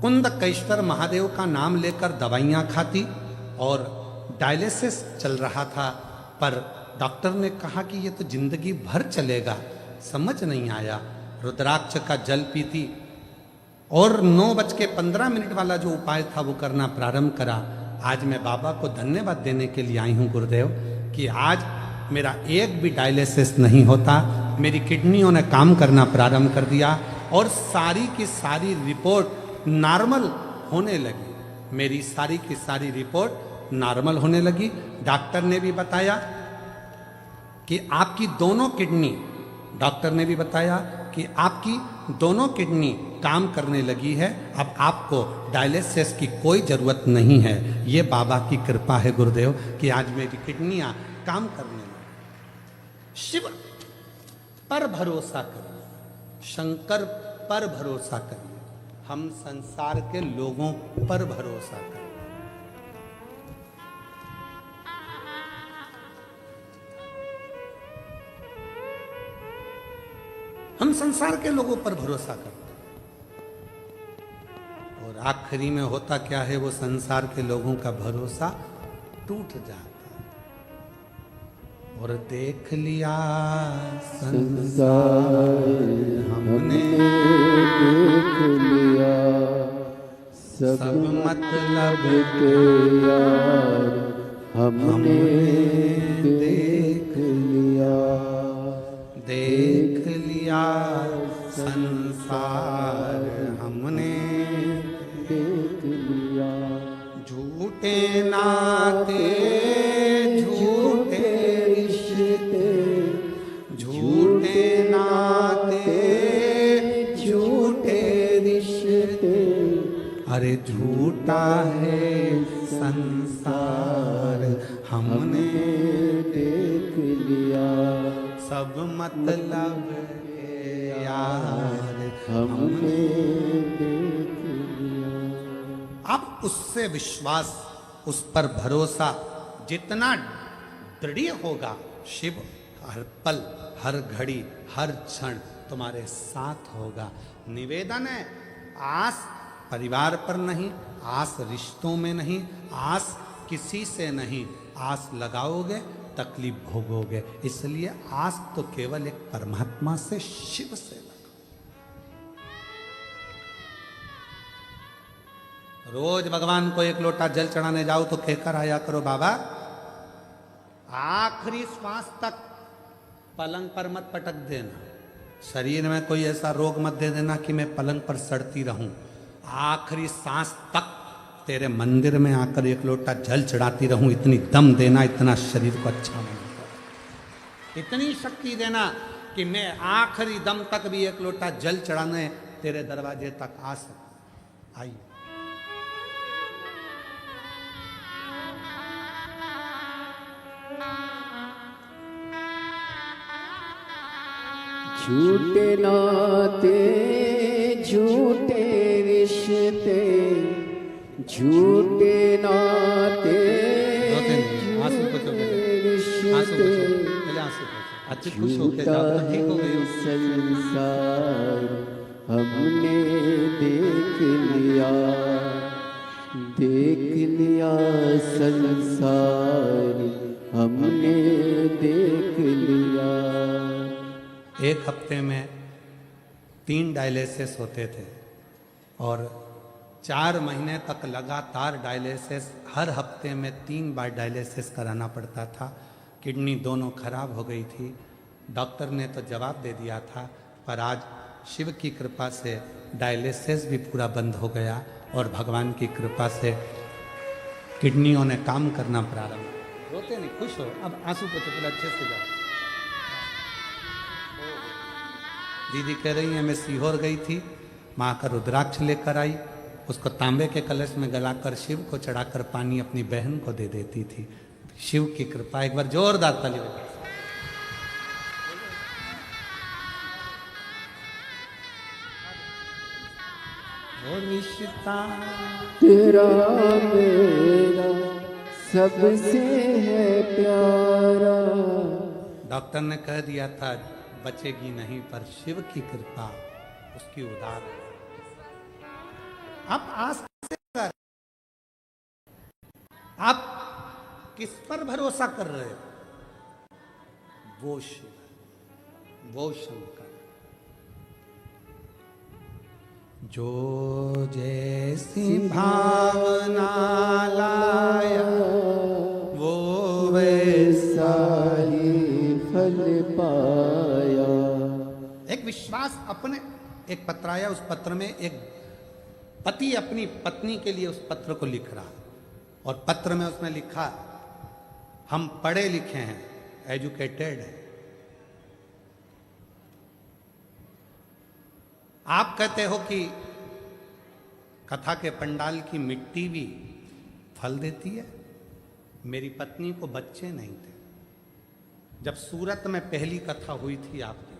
कुंदकेश्वर महादेव का नाम लेकर दवाइयाँ खाती और डायलिसिस चल रहा था, पर डॉक्टर ने कहा कि ये तो जिंदगी भर चलेगा। समझ नहीं आया, रुद्राक्ष का जल पीती और 9:15 वाला जो उपाय था वो करना प्रारंभ करा। आज मैं बाबा को धन्यवाद देने के लिए आई हूँ गुरुदेव, कि आज मेरा एक भी डायलिसिस नहीं होता, मेरी किडनियों ने काम करना प्रारंभ कर दिया और सारी की सारी रिपोर्ट नॉर्मल होने लगी। मेरी सारी की सारी रिपोर्ट नॉर्मल होने लगी। डॉक्टर ने भी बताया कि आपकी दोनों किडनी, डॉक्टर ने भी बताया कि आपकी दोनों किडनी काम करने लगी है, अब आपको डायलिसिस की कोई ज़रूरत नहीं है। ये बाबा की कृपा है गुरुदेव कि आज मेरी किडनियाँ काम करने लगी। शिव पर भरोसा करिए, शंकर पर भरोसा करिए, हम संसार के लोगों पर भरोसा करें। हम संसार के लोगों पर भरोसा करते हैं और आखिरी में होता क्या है, वो संसार के लोगों का भरोसा टूट जाता है। और देख लिया संसार हमने, देख लिया सब मतलब के यार हमने देख लिया, देख लिया संसार हमने, देख लिया झूठे नाते झूठे रिश्ते, झूठे नाते झूठे रिश्ते, अरे झूठा है संसार हमने देख लिया सब मतलब के यार हमने देख लिया। अब उससे विश्वास, उस पर भरोसा जितना दृढ़ होगा, शिव हर पल, हर घड़ी, हर क्षण तुम्हारे साथ होगा। निवेदन है, आस परिवार पर नहीं, आस रिश्तों में नहीं, आस किसी से नहीं, आस लगाओगे तकलीफ भोगोगे। इसलिए आस तो केवल एक परमात्मा से, शिव से लगाओ। रोज भगवान को एक लोटा जल चढ़ाने जाओ तो कहकर आया करो, बाबा आखिरी श्वास तक पलंग पर मत पटक देना, शरीर में कोई ऐसा रोग मत दे देना कि मैं पलंग पर सड़ती रहूं। आखिरी सांस तक तेरे मंदिर में आकर एक लोटा जल चढ़ाती रहूं, इतनी दम देना, इतना शरीर को अच्छा बनाना, इतनी शक्ति देना कि मैं आखिरी दम तक भी एक लोटा जल चढ़ाने तेरे दरवाजे तक आ सकूं। आइए झूठे नाते झूठे रिश्ते, झूठे नाते आंसू पोछो पहले, आंसू पोछो पहले, आंसू पोछो। अच्छी खुश होके झूठा जाओ तो ठीक हो गई है हो। संसार हमने देख लिया, देख लिया संसार हमने देख लिया। एक हफ्ते में 3 डायलिसिस होते थे और 4 महीने तक लगातार डायलिसिस, हर हफ्ते में 3 बार डायलिसिस कराना पड़ता था। किडनी दोनों खराब हो गई थी। डॉक्टर ने तो जवाब दे दिया था, पर आज शिव की कृपा से डायलिसिस भी पूरा बंद हो गया और भगवान की कृपा से किडनियों ने काम करना प्रारंभ। रोते नहीं, खुश हो। अब आंसू पोछो पहले, अच्छे से जाओ। दीदी कह रही है मैं सीहोर गई थी, माँ का रुद्राक्ष लेकर आई, उसको तांबे के कलश में गलाकर शिव को चढ़ाकर पानी अपनी बहन को दे देती थी। शिव की कृपा। एक बार जोरदार ताली बजाओ। और रिश्ता तेरा मेरा सबसे है प्यारा। डॉक्टर ने कह दिया था बचेगी नहीं, पर शिव की कृपा उसकी उदार है। आप आस से कर, आप किस पर भरोसा कर रहे हो? वो शिव, वो शंकर। जो जैसी भावना लाया वो वैसा ही फल पाया। एक विश्वास अपने, एक पत्र आया, उस पत्र में एक पति अपनी पत्नी के लिए उस पत्र को लिख रहा, और पत्र में उसने लिखा हम पढ़े लिखे हैं, एजुकेटेड हैं। आप कहते हो कि कथा के पंडाल की मिट्टी भी फल देती है। मेरी पत्नी को बच्चे नहीं थे जब सूरत में पहली कथा हुई थी आपकी,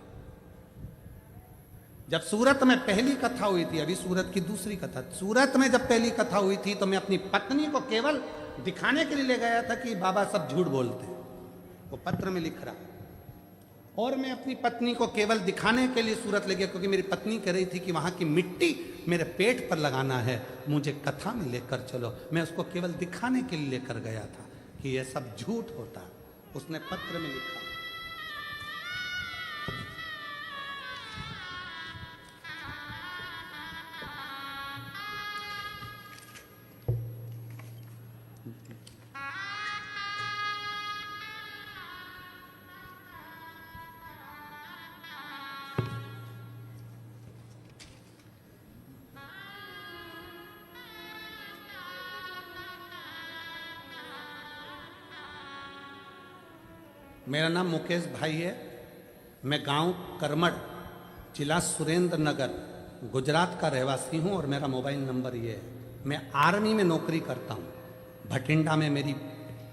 जब सूरत में पहली कथा हुई थी, अभी सूरत की दूसरी कथा। सूरत में जब पहली कथा हुई थी तो मैं अपनी पत्नी को केवल दिखाने के लिए ले गया था कि बाबा सब झूठ बोलते हैं, वो पत्र में लिख रहा। और मैं अपनी पत्नी को केवल दिखाने के लिए सूरत ले गया, क्योंकि मेरी पत्नी कह रही थी कि वहां की मिट्टी मेरे पेट पर लगाना है, मुझे कथा में लेकर चलो। मैं उसको केवल दिखाने के लिए लेकर गया था कि यह सब झूठ होता है। उसने पत्र में लिखा, मेरा नाम मुकेश भाई है, मैं गांव करमड़, जिला सुरेंद्र नगर, गुजरात का रहवासी हूं, और मेरा मोबाइल नंबर ये है। मैं आर्मी में नौकरी करता हूं, भटिंडा में मेरी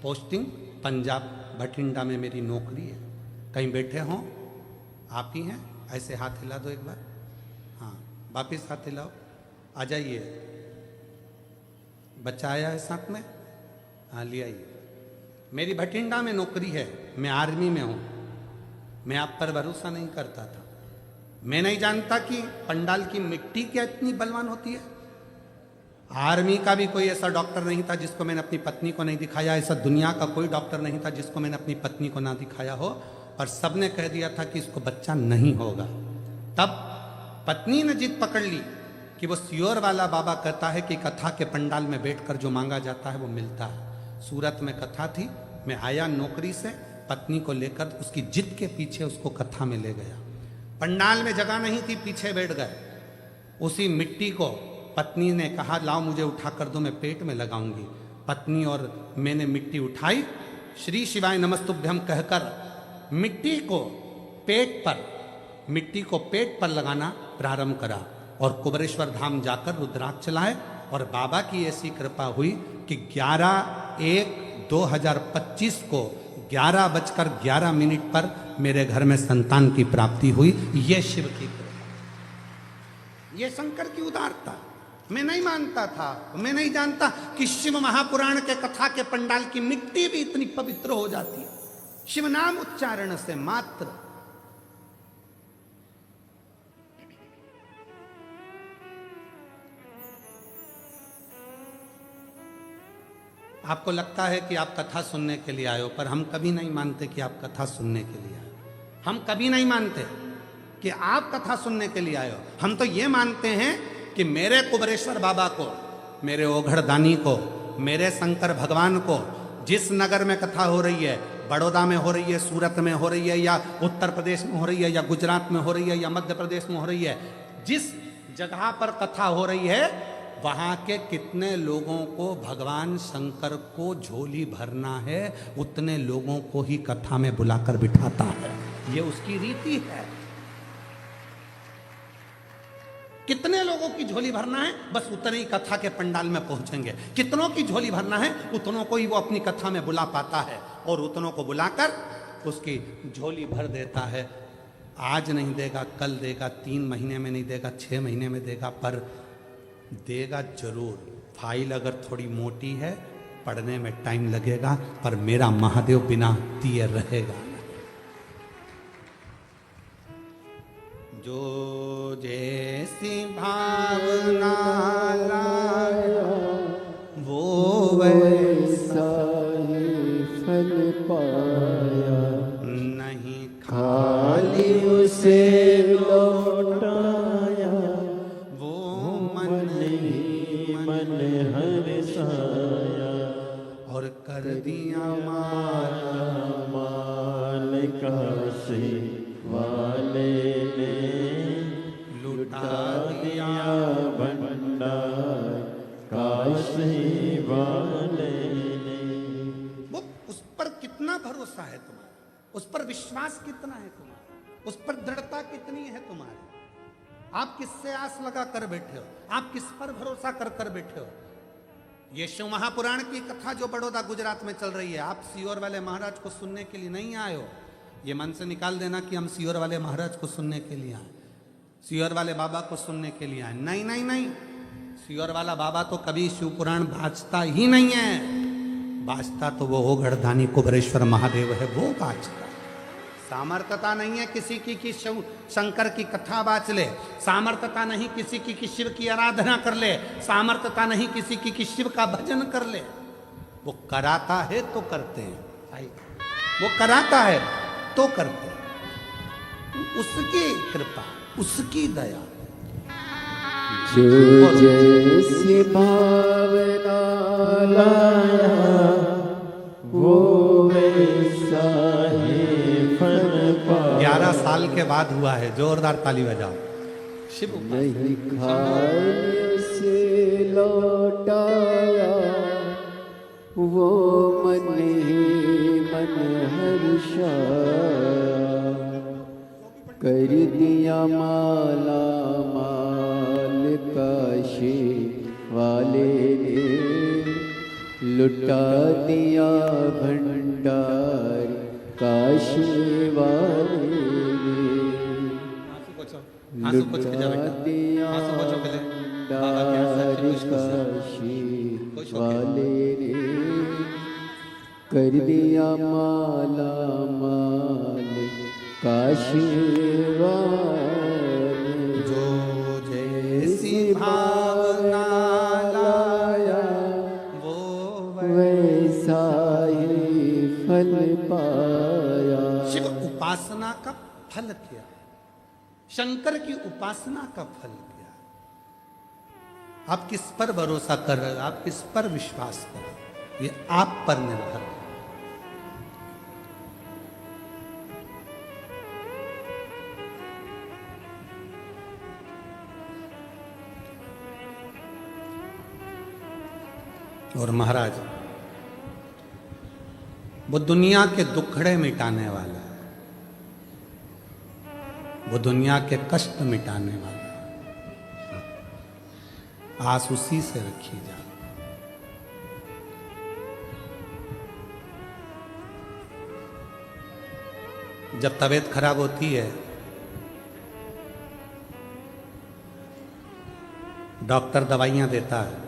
पोस्टिंग, पंजाब भटिंडा में मेरी नौकरी है। कहीं बैठे हों आप ही हैं, ऐसे हाथ हिला दो एक बार। हाँ, वापिस हाथ हिलाओ, आ जाइए। बच्चा आया है साथ में? हाँ, ले आइए। मेरी भटिंडा में नौकरी है, मैं आर्मी में हूं। मैं आप पर भरोसा नहीं करता था, मैं नहीं जानता कि पंडाल की मिट्टी क्या इतनी बलवान होती है। आर्मी का भी कोई ऐसा डॉक्टर नहीं था जिसको मैंने अपनी पत्नी को नहीं दिखाया, ऐसा दुनिया का कोई डॉक्टर नहीं था जिसको मैंने अपनी पत्नी को ना दिखाया हो, और सबने कह दिया था कि इसको बच्चा नहीं होगा। तब पत्नी ने जिद पकड़ ली कि वो सियोर वाला बाबा कहता है कि कथा के पंडाल में बैठकर जो मांगा जाता है वो मिलता है। सूरत में कथा थी, मैं आया नौकरी से, पत्नी को लेकर उसकी जिद के पीछे उसको कथा में ले गया। पंडाल में जगह नहीं थी, पीछे बैठ गए। उसी मिट्टी को पत्नी ने कहा लाओ मुझे उठा कर दो, मैं पेट में लगाऊंगी। पत्नी और मैंने मिट्टी उठाई, श्री शिवाय नमस्तुभ्यम कहकर मिट्टी को पेट पर लगाना प्रारंभ करा, और कुबरेश्वर धाम जाकर रुद्राक्ष लाए। और बाबा की ऐसी कृपा हुई कि 11/1/2025 को 11:11 पर मेरे घर में संतान की प्राप्ति हुई। ये शिव की कृपा, ये शंकर की उदारता। मैं नहीं मानता था, मैं नहीं जानता कि शिव महापुराण के कथा के पंडाल की मिट्टी भी इतनी पवित्र हो जाती है शिव नाम उच्चारण से मात्र। आपको लगता है कि आप कथा सुनने के लिए आए हो, पर हम कभी नहीं मानते कि आप कथा सुनने के लिए आए हो। हम कभी नहीं मानते कि आप कथा सुनने के लिए आए हो। हम तो ये मानते हैं कि मेरे कुबरेश्वर बाबा को, मेरे ओघड़दानी को, मेरे शंकर भगवान को, जिस नगर में कथा हो रही है, बड़ौदा में हो रही है, सूरत में हो रही है, या उत्तर प्रदेश में हो रही है, या गुजरात में हो रही है, या मध्य प्रदेश में हो रही है, जिस जगह पर कथा हो रही है, वहां के कितने लोगों को भगवान शंकर को झोली भरना है, उतने लोगों को ही कथा में बुलाकर बिठाता है। ये उसकी रीति है। कितने लोगों की झोली भरना है, बस उतने ही कथा के पंडाल में पहुंचेंगे। कितनों की झोली भरना है, उतनों को ही वो अपनी कथा में बुला पाता है, और उतनों को बुलाकर उसकी झोली भर देता है। आज नहीं देगा, कल देगा, 3 महीने में नहीं देगा, 6 महीने में देगा, पर देगा जरूर। फाइल अगर थोड़ी मोटी है, पढ़ने में टाइम लगेगा, पर मेरा महादेव बिना दिए रहेगा। जो जैसी भावना लाया, वो वैसा ही फल पाया। नहीं खाली उसे लौटाया, वो मन ही मन हर्षाया। और कर दिया माला माल काशी वाले ने लुटा दिया भंडार काशी वाले ने। वो उस पर कितना भरोसा है तुम्हारा, उस पर विश्वास कितना है तुम्हारा, उस पर दृढ़ता कितनी है तुम्हारी। आप किससे आस लगा कर बैठे हो, आप किस पर भरोसा कर कर बैठे हो। ये शिव महापुराण की कथा जो बड़ौदा गुजरात में चल रही है, आप सीहोर वाले महाराज को सुनने के लिए नहीं आए हो। ये मन से निकाल देना कि हम सीहोर वाले महाराज को सुनने के लिए आए, सीहोर वाले बाबा को सुनने के लिए आए। नहीं नहीं नहीं, सीहोर वाला बाबा तो कभी शिव पुराण बाजता ही नहीं है। बाजता तो वो ओघड़दानी कुबरेश्वर महादेव है, वो बाजता। सामर्थ्यता नहीं है किसी की कि शिव शंकर की कथा बाच ले, सामर्थ्यता नहीं किसी की कि शिव की आराधना कर ले, सामर्थ्यता नहीं किसी की कि शिव का भजन कर ले। वो कराता है तो करते हैं, वो कराता है तो करते हैं, उसकी कृपा, उसकी दया। जो जैसी भावना लाया, वो वैसा ही फल पाया। 11 साल के बाद हुआ है, जोरदार ताली बजाओ। शिव नहीं खाली से लौटाया, वो मन ही मन हर्षाया। कर दिया माला माल काशी वाले ने, लुटा दिया भंडार काशी वाले ने। आंसू पोंछ के जा बेटा, दिया आंसू पोंछो पहले। बाबा के यहाँ साक्षी खुश खुश है। खुश हो के। वाले ने कर दिया माला माल काशी वाले। जो जैसी भावना लाया, वो वैसा ही फल पाया। शिव उपासना का फल किया, शंकर की उपासना का फल किया। आप किस पर भरोसा कर रहे हो, आप किस पर विश्वास कर रहे हो, ये आप पर निर्भर है। और महाराज, वो दुनिया के दुखड़े मिटाने वाला है, वो दुनिया के कष्ट मिटाने वाला है। आस उसी से रखी जा। जब तबीयत खराब होती है, डॉक्टर दवाइयां देता है,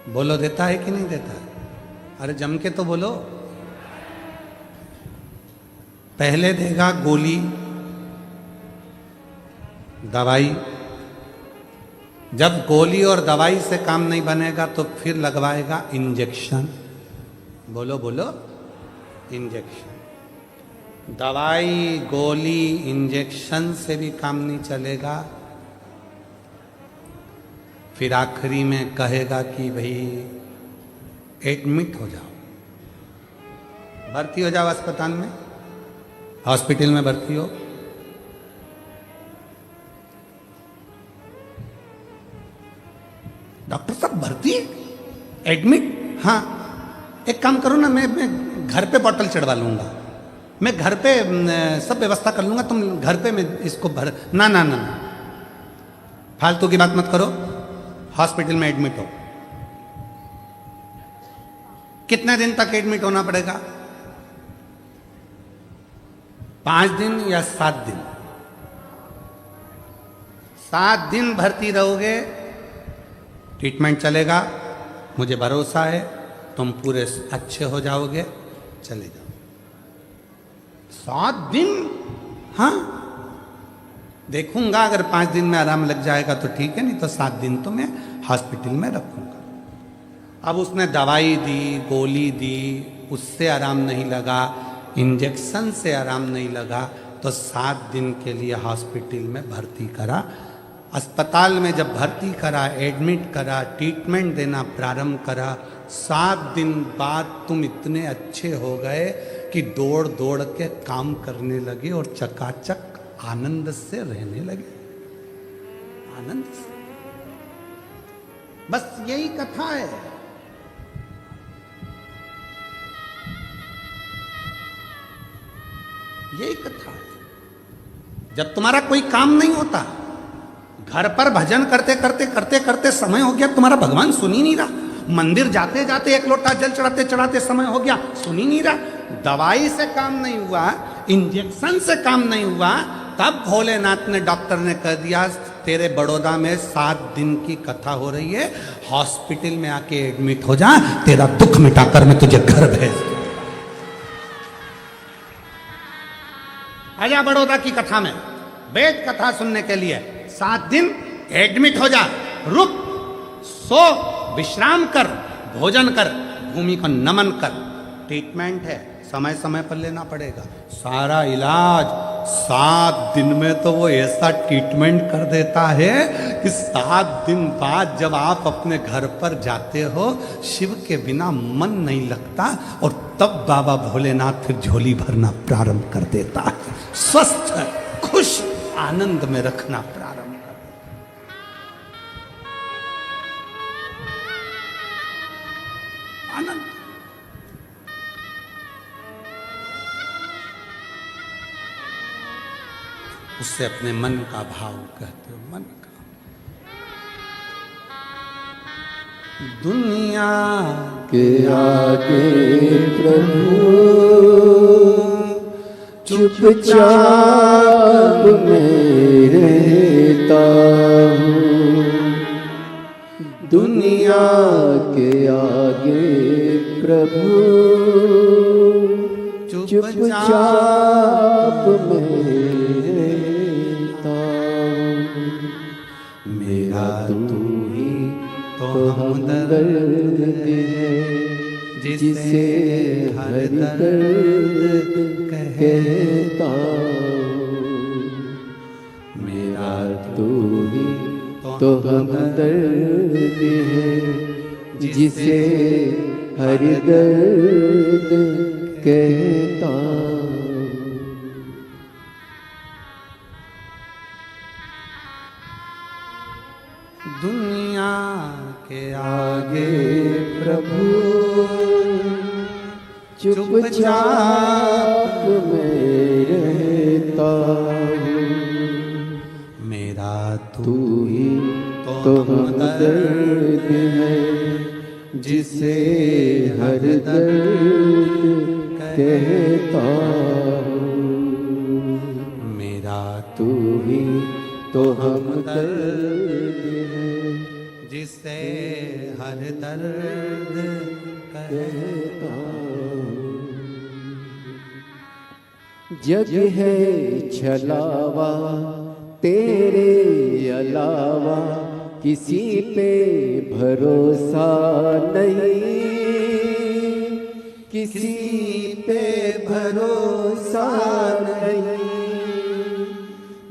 बोलो देता है कि नहीं देता है? अरे जम के तो बोलो। पहले देगा गोली, दवाई। जब गोली और दवाई से काम नहीं बनेगा तो फिर लगवाएगा इंजेक्शन। बोलो बोलो, इंजेक्शन। दवाई, गोली, इंजेक्शन से भी काम नहीं चलेगा, फिर आखिरी में कहेगा कि भाई एडमिट हो जाओ, भर्ती हो जाओ अस्पताल में, हॉस्पिटल में भर्ती हो। डॉक्टर साहब भर्ती, एडमिट? हाँ, एक काम करो ना, मैं घर पे बॉटल चढ़वा लूंगा, मैं घर पे सब व्यवस्था कर लूंगा, तुम घर पे मैं इसको भर। ना ना ना, फालतू की बात मत करो, हॉस्पिटल में एडमिट हो। कितने दिन तक एडमिट होना पड़ेगा? 5 दिन या 7 दिन? 7 दिन भर्ती रहोगे, ट्रीटमेंट चलेगा, मुझे भरोसा है तुम पूरे अच्छे हो जाओगे, चले जाओ। 7 दिन? हाँ, देखूंगा, अगर 5 दिन में आराम लग जाएगा तो ठीक है, नहीं तो 7 दिन तो मैं हॉस्पिटल में रखूंगा। अब उसने दवाई दी, गोली दी, उससे आराम नहीं लगा, इंजेक्शन से आराम नहीं लगा, तो 7 दिन के लिए हॉस्पिटल में भर्ती करा। अस्पताल में जब भर्ती करा, एडमिट करा, ट्रीटमेंट देना प्रारंभ करा, 7 दिन बाद तुम इतने अच्छे हो गए कि दौड़ दौड़ के काम करने लगे और चकाचक आनंद से रहने लगे, आनंद से। बस यही कथा है। यही कथा है। जब तुम्हारा कोई काम नहीं होता, घर पर भजन करते करते करते करते समय हो गया, तुम्हारा भगवान सुन ही नहीं रहा, मंदिर जाते जाते 1 लोटा जल चढ़ाते चढ़ाते समय हो गया, सुन ही नहीं रहा, दवाई से काम नहीं हुआ, इंजेक्शन से काम नहीं हुआ, तब भोलेनाथ ने, डॉक्टर ने कह दिया तेरे बड़ौदा में 7 दिन की कथा हो रही है, हॉस्पिटल में आके एडमिट हो जा, तेरा दुख मिटाकर मैं तुझे घर भेज दूं। आजा बड़ौदा की कथा में, वेद कथा सुनने के लिए 7 दिन एडमिट हो जा, रुक, सो, विश्राम कर, भोजन कर, भूमि को नमन कर। ट्रीटमेंट है, समय समय पर लेना पड़ेगा, सारा इलाज 7 दिन में तो वो ऐसा ट्रीटमेंट कर देता है कि 7 दिन बाद जब आप अपने घर पर जाते हो, शिव के बिना मन नहीं लगता, और तब बाबा भोलेनाथ फिर झोली भरना प्रारंभ कर देता है, स्वस्थ, खुश, आनंद में रखना प्रारंभ कर देता। आनंद। उससे अपने मन का भाव कहते हो, मन का। दुनिया के आगे प्रभु चुपचाप में रहता हूँ, दुनिया के आगे प्रभु चुपचाप में रहता हूँ, मेरा तू ही तो हमदर्द है, जिसे हर दर्द कहता हूँ, मेरा तू ही तो हमदर्द है, जिसे हर दर्द कहता हूँ। दुनिया के आगे प्रभु चुपचाप में रहता हूँ, मेरा तू ही तो हमदर्द है, जिसे हर दर्द कहता हूँ, मेरा तू ही तो हमदर्द है, जिसे हर दर्द कहता हूँ। जग है छलावा तेरे अलावा, किसी पे भरोसा नहीं, किसी पे भरोसा नहीं।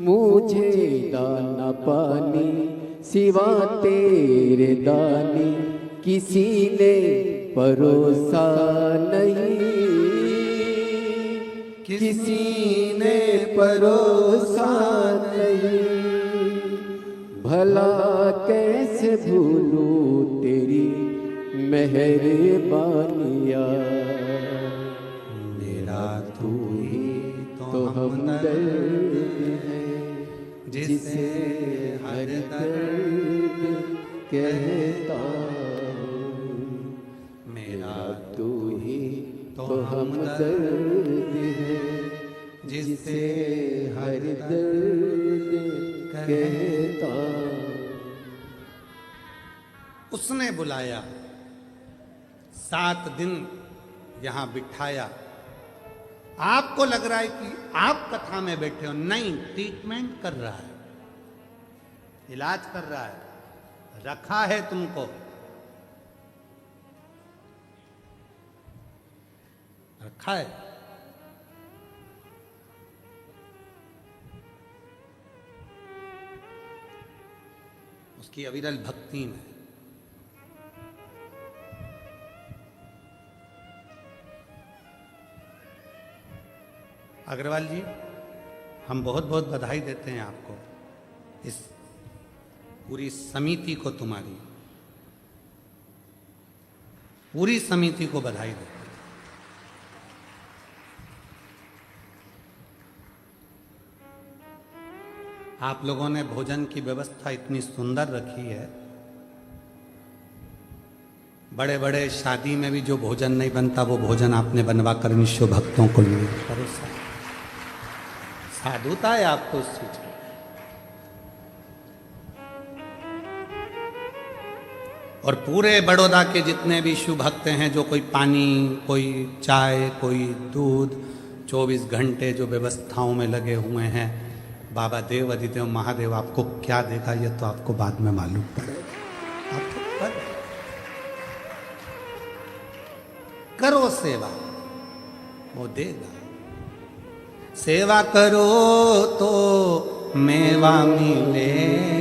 मुझे दाना पानी सिवा तेरे दानी, किसी ने परोसा नहीं, किसी ने परोसा नहीं। भला कैसे भूलूं तेरी मेहरबानियाँ, मेरा तू ही तो हमदर्द है, जिसे हर दर्द कहता हूँ। मेरा तू ही तो हमदर्द है, जिसे हर दर्द कहता हूँ। उसने बुलाया, 7 दिन यहां बिठाया। आपको लग रहा है कि आप कथा में बैठे हो, नहीं, ट्रीटमेंट कर रहा है, इलाज कर रहा है, रखा है तुमको, रखा है। उसकी अविरल भक्ति में अग्रवाल जी, हम बहुत बहुत बधाई देते हैं आपको, इस पूरी समिति को, तुम्हारी पूरी समिति को बधाई देते हैं। आप लोगों ने भोजन की व्यवस्था इतनी सुंदर रखी है। बड़े बड़े शादी में भी जो भोजन नहीं बनता वो भोजन आपने बनवा कर निश्चय भक्तों को लिए परोसा। साधुता है आपको उस चीज की। और पूरे बड़ौदा के जितने भी शिव भक्त हैं, जो कोई पानी, कोई चाय, कोई दूध, 24 घंटे जो व्यवस्थाओं में लगे हुए हैं, बाबा देव अधिदेव महादेव आपको क्या देगा ये तो आपको बाद में मालूम पड़ेगा। आप तो करो सेवा, वो देगा। सेवा करो तो मेवा मिले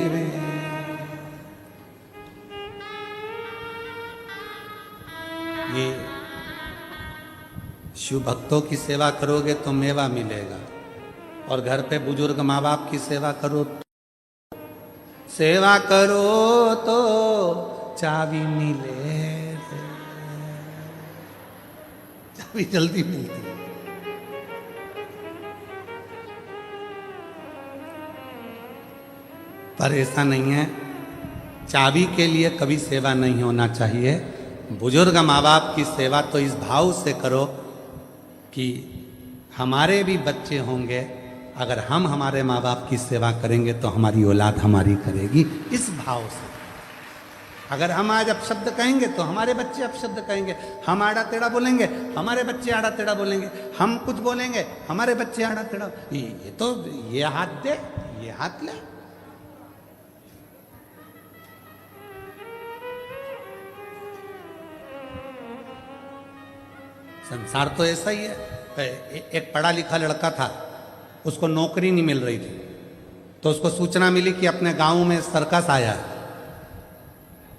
रे। ये शिव भक्तों की सेवा करोगे तो मेवा मिलेगा, और घर पे बुजुर्ग माँ बाप की सेवा करो, सेवा करो तो चाबी मिले, चाबी जल्दी मिलती है। पर ऐसा नहीं है, चाबी के लिए कभी सेवा नहीं होना चाहिए। बुजुर्ग माँ बाप की सेवा तो इस भाव से करो कि हमारे भी बच्चे होंगे, अगर हम हमारे माँ बाप की सेवा करेंगे तो हमारी औलाद हमारी करेगी, इस भाव से। अगर हम आज अपशब्द कहेंगे तो हमारे बच्चे अपशब्द कहेंगे, हम आड़ा टेढ़ा बोलेंगे हमारे बच्चे आड़ा टेढ़ा बोलेंगे, हम कुछ बोलेंगे हमारे बच्चे आड़ा टेढ़ा। ये तो ये हाथ दे, ये हाथ ले। संसार तो ऐसा ही है। एक पढ़ा लिखा लड़का था, उसको नौकरी नहीं मिल रही थी, तो उसको सूचना मिली कि अपने गांव में सर्कस आया है।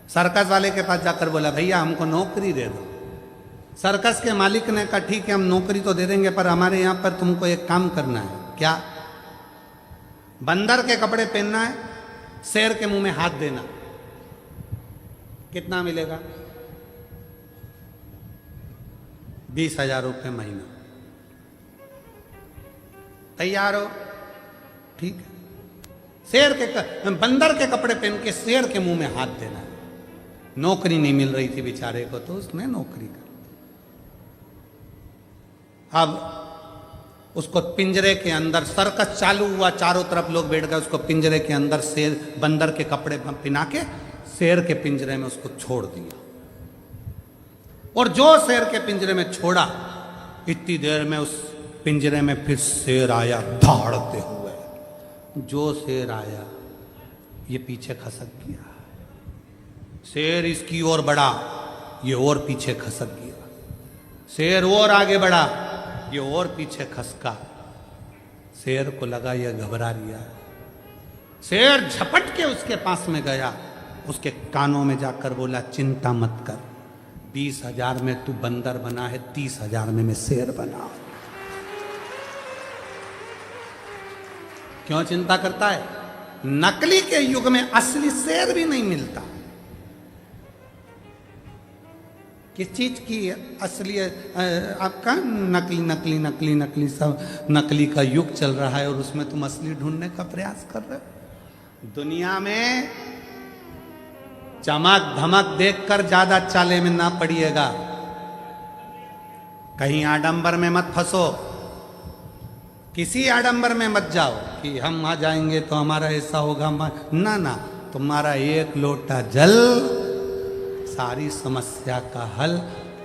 सर्कस वाले के पास जाकर बोला, भैया हमको नौकरी दे दो। सर्कस के मालिक ने कहा, ठीक है हम नौकरी तो दे देंगे, पर हमारे यहाँ पर तुमको एक काम करना है। क्या? बंदर के कपड़े पहनना है, शेर के मुंह में हाथ देना। कितना मिलेगा? 20,000 रुपये महीना। तैयार हो? ठीक है। बंदर के कपड़े पहन के शेर के मुंह में हाथ देना। नौकरी नहीं मिल रही थी बेचारे को, तो उसने नौकरी कर। अब उसको पिंजरे के अंदर, सर्कस चालू हुआ, चारों तरफ लोग बैठ गए, उसको पिंजरे के अंदर शेर, बंदर के कपड़े पिना के शेर के पिंजरे में उसको छोड़ दिया। और जो शेर के पिंजरे में छोड़ा, इतनी देर में उस पिंजरे में फिर शेर आया दौड़ते हुए। जो शेर आया ये पीछे खसक गया, शेर इसकी ओर बढ़ा, ये और पीछे खसक गया, शेर और आगे बढ़ा, ये और पीछे खसका। शेर को लगा ये घबरा रिया है। शेर झपट के उसके पास में गया, उसके कानों में जाकर बोला, चिंता मत कर, 20,000 में तू बंदर बना है, 30,000 में मैं शेर बना। क्यों चिंता करता है? नकली के युग में असली शेर भी नहीं मिलता। किस चीज की असली? आपका नकली नकली नकली नकली सब नकली का युग चल रहा है और उसमें तुम असली ढूंढने का प्रयास कर रहे हो। दुनिया में चमक धमक देखकर ज्यादा चाले में ना पड़िएगा, कहीं आडंबर में मत फंसो, किसी आडंबर में मत जाओ कि हम आ जाएंगे तो हमारा ऐसा होगा। ना ना, तुम्हारा एक लोटा जल सारी समस्या का हल।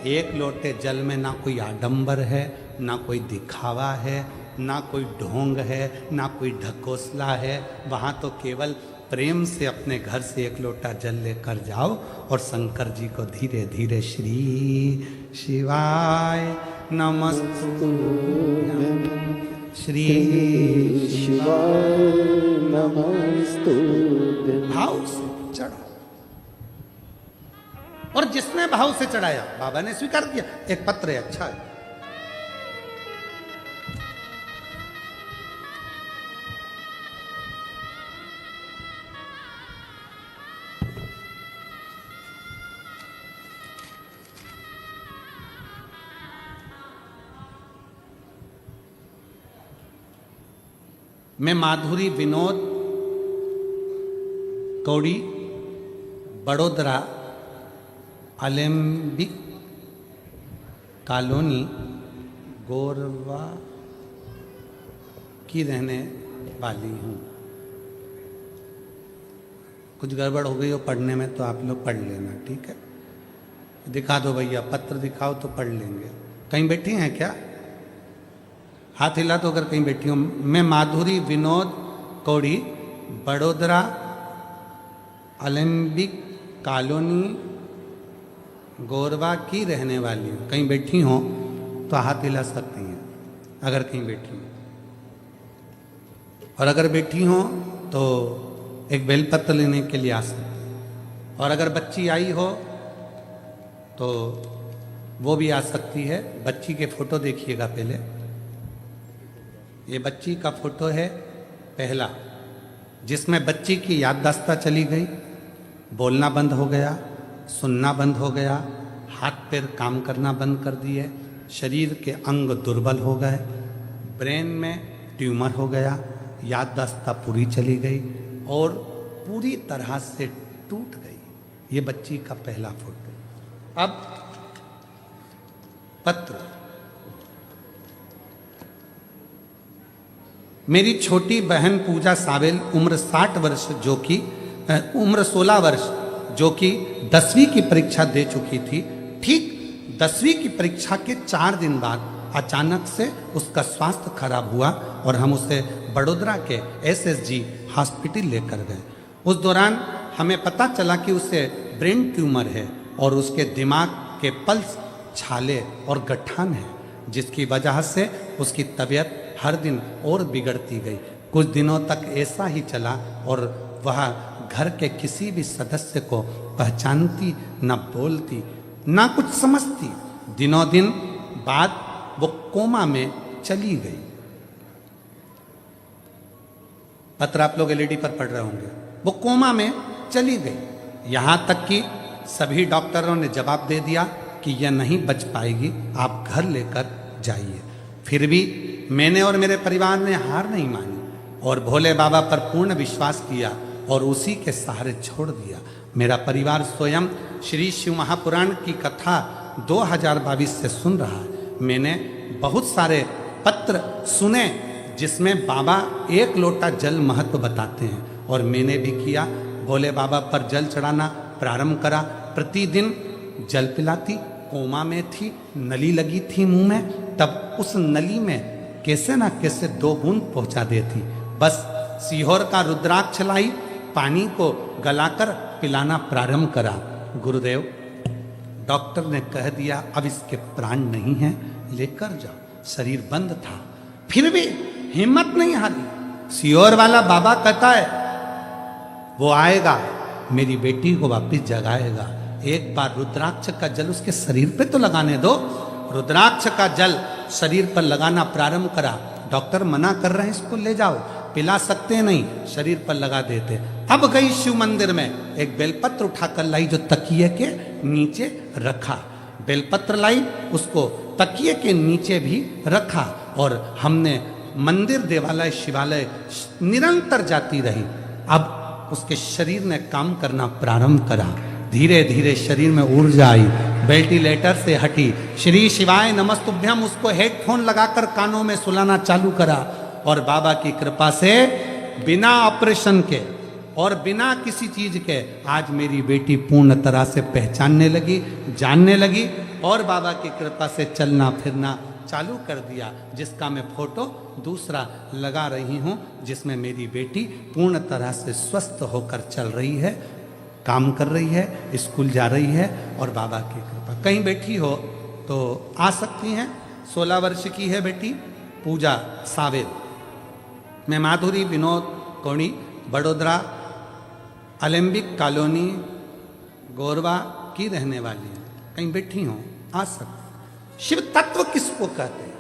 एक लोटे जल में ना कोई आडंबर है, ना कोई दिखावा है, ना कोई ढोंग है, ना कोई ढकोसला है। वहाँ तो केवल प्रेम से अपने घर से एक लोटा जल लेकर जाओ और शंकर जी को धीरे धीरे श्री शिवाय नमस्तु, श्री शिवाय नमस्तुते। भाव से चढ़ो। और जिसने भाव से चढ़ाया बाबा ने स्वीकार किया। एक पत्र है, अच्छा है। मैं माधुरी विनोद कौड़ी, बड़ोदरा अलेम्बिक कॉलोनी गोरवा की रहने वाली हूँ। कुछ गड़बड़ हो गई हो पढ़ने में तो आप लोग पढ़ लेना, ठीक है? दिखा दो भैया, पत्र दिखाओ तो पढ़ लेंगे। कहीं बैठी हैं क्या? हाथ हिला तो अगर कहीं बैठी हो। मैं माधुरी विनोद कौड़ी, बड़ोदरा अलेम्बिक कॉलोनी गोरवा की रहने वाली हूँ। कहीं बैठी हो तो हाथ हिला सकती हैं अगर कहीं बैठी हो, और अगर बैठी हो तो एक बेलपत्र लेने के लिए आ सकती हैं। और अगर बच्ची आई हो तो वो भी आ सकती है। बच्ची के फोटो देखिएगा पहले। ये बच्ची का फोटो है पहला, जिसमें बच्ची की याददाश्त चली गई, बोलना बंद हो गया, सुनना बंद हो गया, हाथ पैर काम करना बंद कर दिए, शरीर के अंग दुर्बल हो गए, ब्रेन में ट्यूमर हो गया, याददाश्त पूरी चली गई और पूरी तरह से टूट गई। ये बच्ची का पहला फोटो। अब पत्र। मेरी छोटी बहन पूजा सावेल उम्र 60 वर्ष जो कि उम्र 16 वर्ष जो कि 10वीं की परीक्षा दे चुकी थी, ठीक 10वीं की परीक्षा के 4 दिन बाद अचानक से उसका स्वास्थ्य खराब हुआ और हम उसे बड़ोदरा के SSG हॉस्पिटल लेकर गए। उस दौरान हमें पता चला कि उसे ब्रेन ट्यूमर है और उसके दिमाग के पल्स, छाले और गठान है, जिसकी वजह से उसकी तबीयत हर दिन और बिगड़ती गई। कुछ दिनों तक ऐसा ही चला और वह घर के किसी भी सदस्य को पहचानती, न बोलती, न कुछ समझती। दिनों दिन बाद वो कोमा में चली गई। पत्र आप लोग LED पर पढ़ रहे होंगे। वो कोमा में चली गई। यहाँ तक कि सभी डॉक्टरों ने जवाब दे दिया कि यह नहीं बच पाएगी, आप घर लेकर जाइए। फिर भी मैंने और मेरे परिवार ने हार नहीं मानी और भोले बाबा पर पूर्ण विश्वास किया और उसी के सहारे छोड़ दिया। मेरा परिवार स्वयं श्री शिव महापुराण की कथा 2022 से सुन रहा है। मैंने बहुत सारे पत्र सुने जिसमें बाबा एक लोटा जल महत्व बताते हैं, और मैंने भी किया। भोले बाबा पर जल चढ़ाना प्रारंभ करा। प्रतिदिन जल पिलाती, कोमा में थी, नली लगी थी मुंह में, तब उस नली में कैसे ना कैसे 2 बूंद पहुंचा देती। बस सीहोर का रुद्राक्ष लाई, पानी को गलाकर पिलाना प्रारंभ करा। गुरुदेव, डॉक्टर ने कह दिया अब इसके प्राण नहीं हैं, लेकर जाओ। शरीर बंद था, फिर भी हिम्मत नहीं हारी। सीहोर वाला बाबा कहता है वो आएगा, मेरी बेटी को वापस जगाएगा। एक बार रुद्राक्ष का जल उसके शरीर पे तो लगाने दो। रुद्राक्ष का जल शरीर पर लगाना प्रारंभ करा। डॉक्टर मना कर रहे हैं इसको ले जाओ, पिला सकते नहीं, शरीर पर लगा देते। अब गई शिव मंदिर में, एक बेलपत्र उठाकर लाई जो तकिए के नीचे रखा। बेलपत्र लाई, उसको तकिए के नीचे भी रखा, और हमने मंदिर, देवालय, शिवालय निरंतर जाती रही। अब उसके शरीर ने काम करना प्रारंभ करा। धीरे धीरे शरीर में ऊर्जा आई, वेंटिलेटर से हटी। श्री शिवाय नमस्तुभ्यम उसको हेडफोन लगाकर कानों में सुलाना चालू करा, और बाबा की कृपा से बिना ऑपरेशन के और बिना किसी चीज के आज मेरी बेटी पूर्ण तरह से पहचानने लगी, जानने लगी, और बाबा की कृपा से चलना फिरना चालू कर दिया, जिसका मैं फोटो दूसरा लगा रही हूँ, जिसमें मेरी बेटी पूर्ण तरह से स्वस्थ होकर चल रही है, काम कर रही है, स्कूल जा रही है, और बाबा की कृपा। कहीं बैठी हो तो आ सकती हैं। 16 वर्ष की है बेटी पूजा सावेद। मैं माधुरी विनोद कोणी, बड़ोदरा अलेम्बिक कॉलोनी गोरवा की रहने वाली है। कहीं बैठी हो आ सकती। शिव तत्व किसको कहते हैं?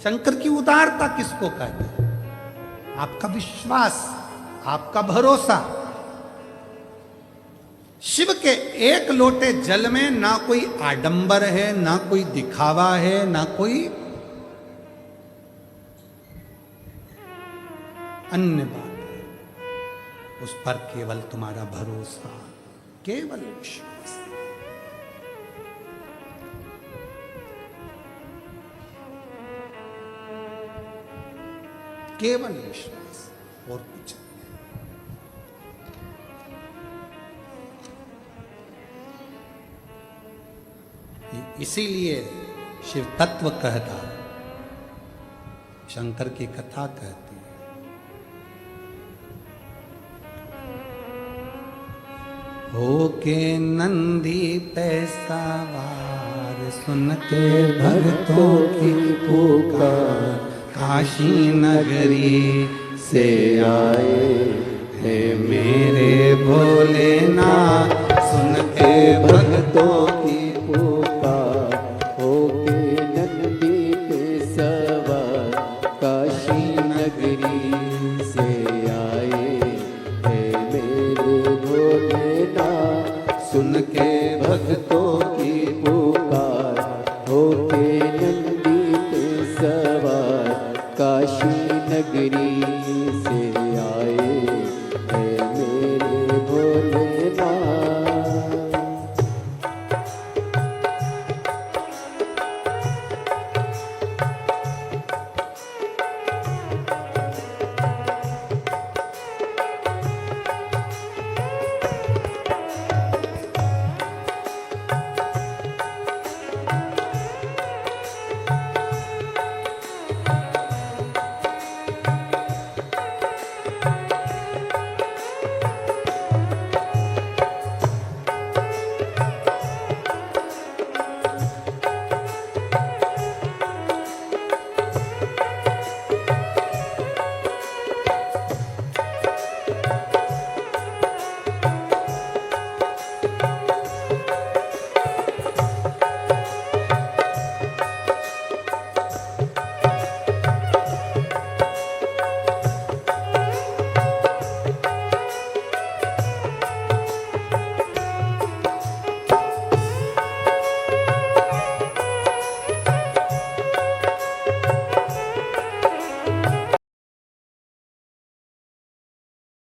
शंकर की उदारता किसको कहते हैं? आपका विश्वास, आपका भरोसा। शिव के एक लोटे जल में ना कोई आडंबर है, ना कोई दिखावा है, ना कोई अन्य बात है। उस पर केवल तुम्हारा भरोसा, केवल विश्वास। केवल विश्वास और कुछ नहीं। इसीलिए शिव तत्व कहता, शंकर की कथा कहती है। होके नंदी पे सवार, सुन के भक्तों की पुकार, काशी नगरी से आए हैं मेरे भोलेनाथ, सुन के भक्तों की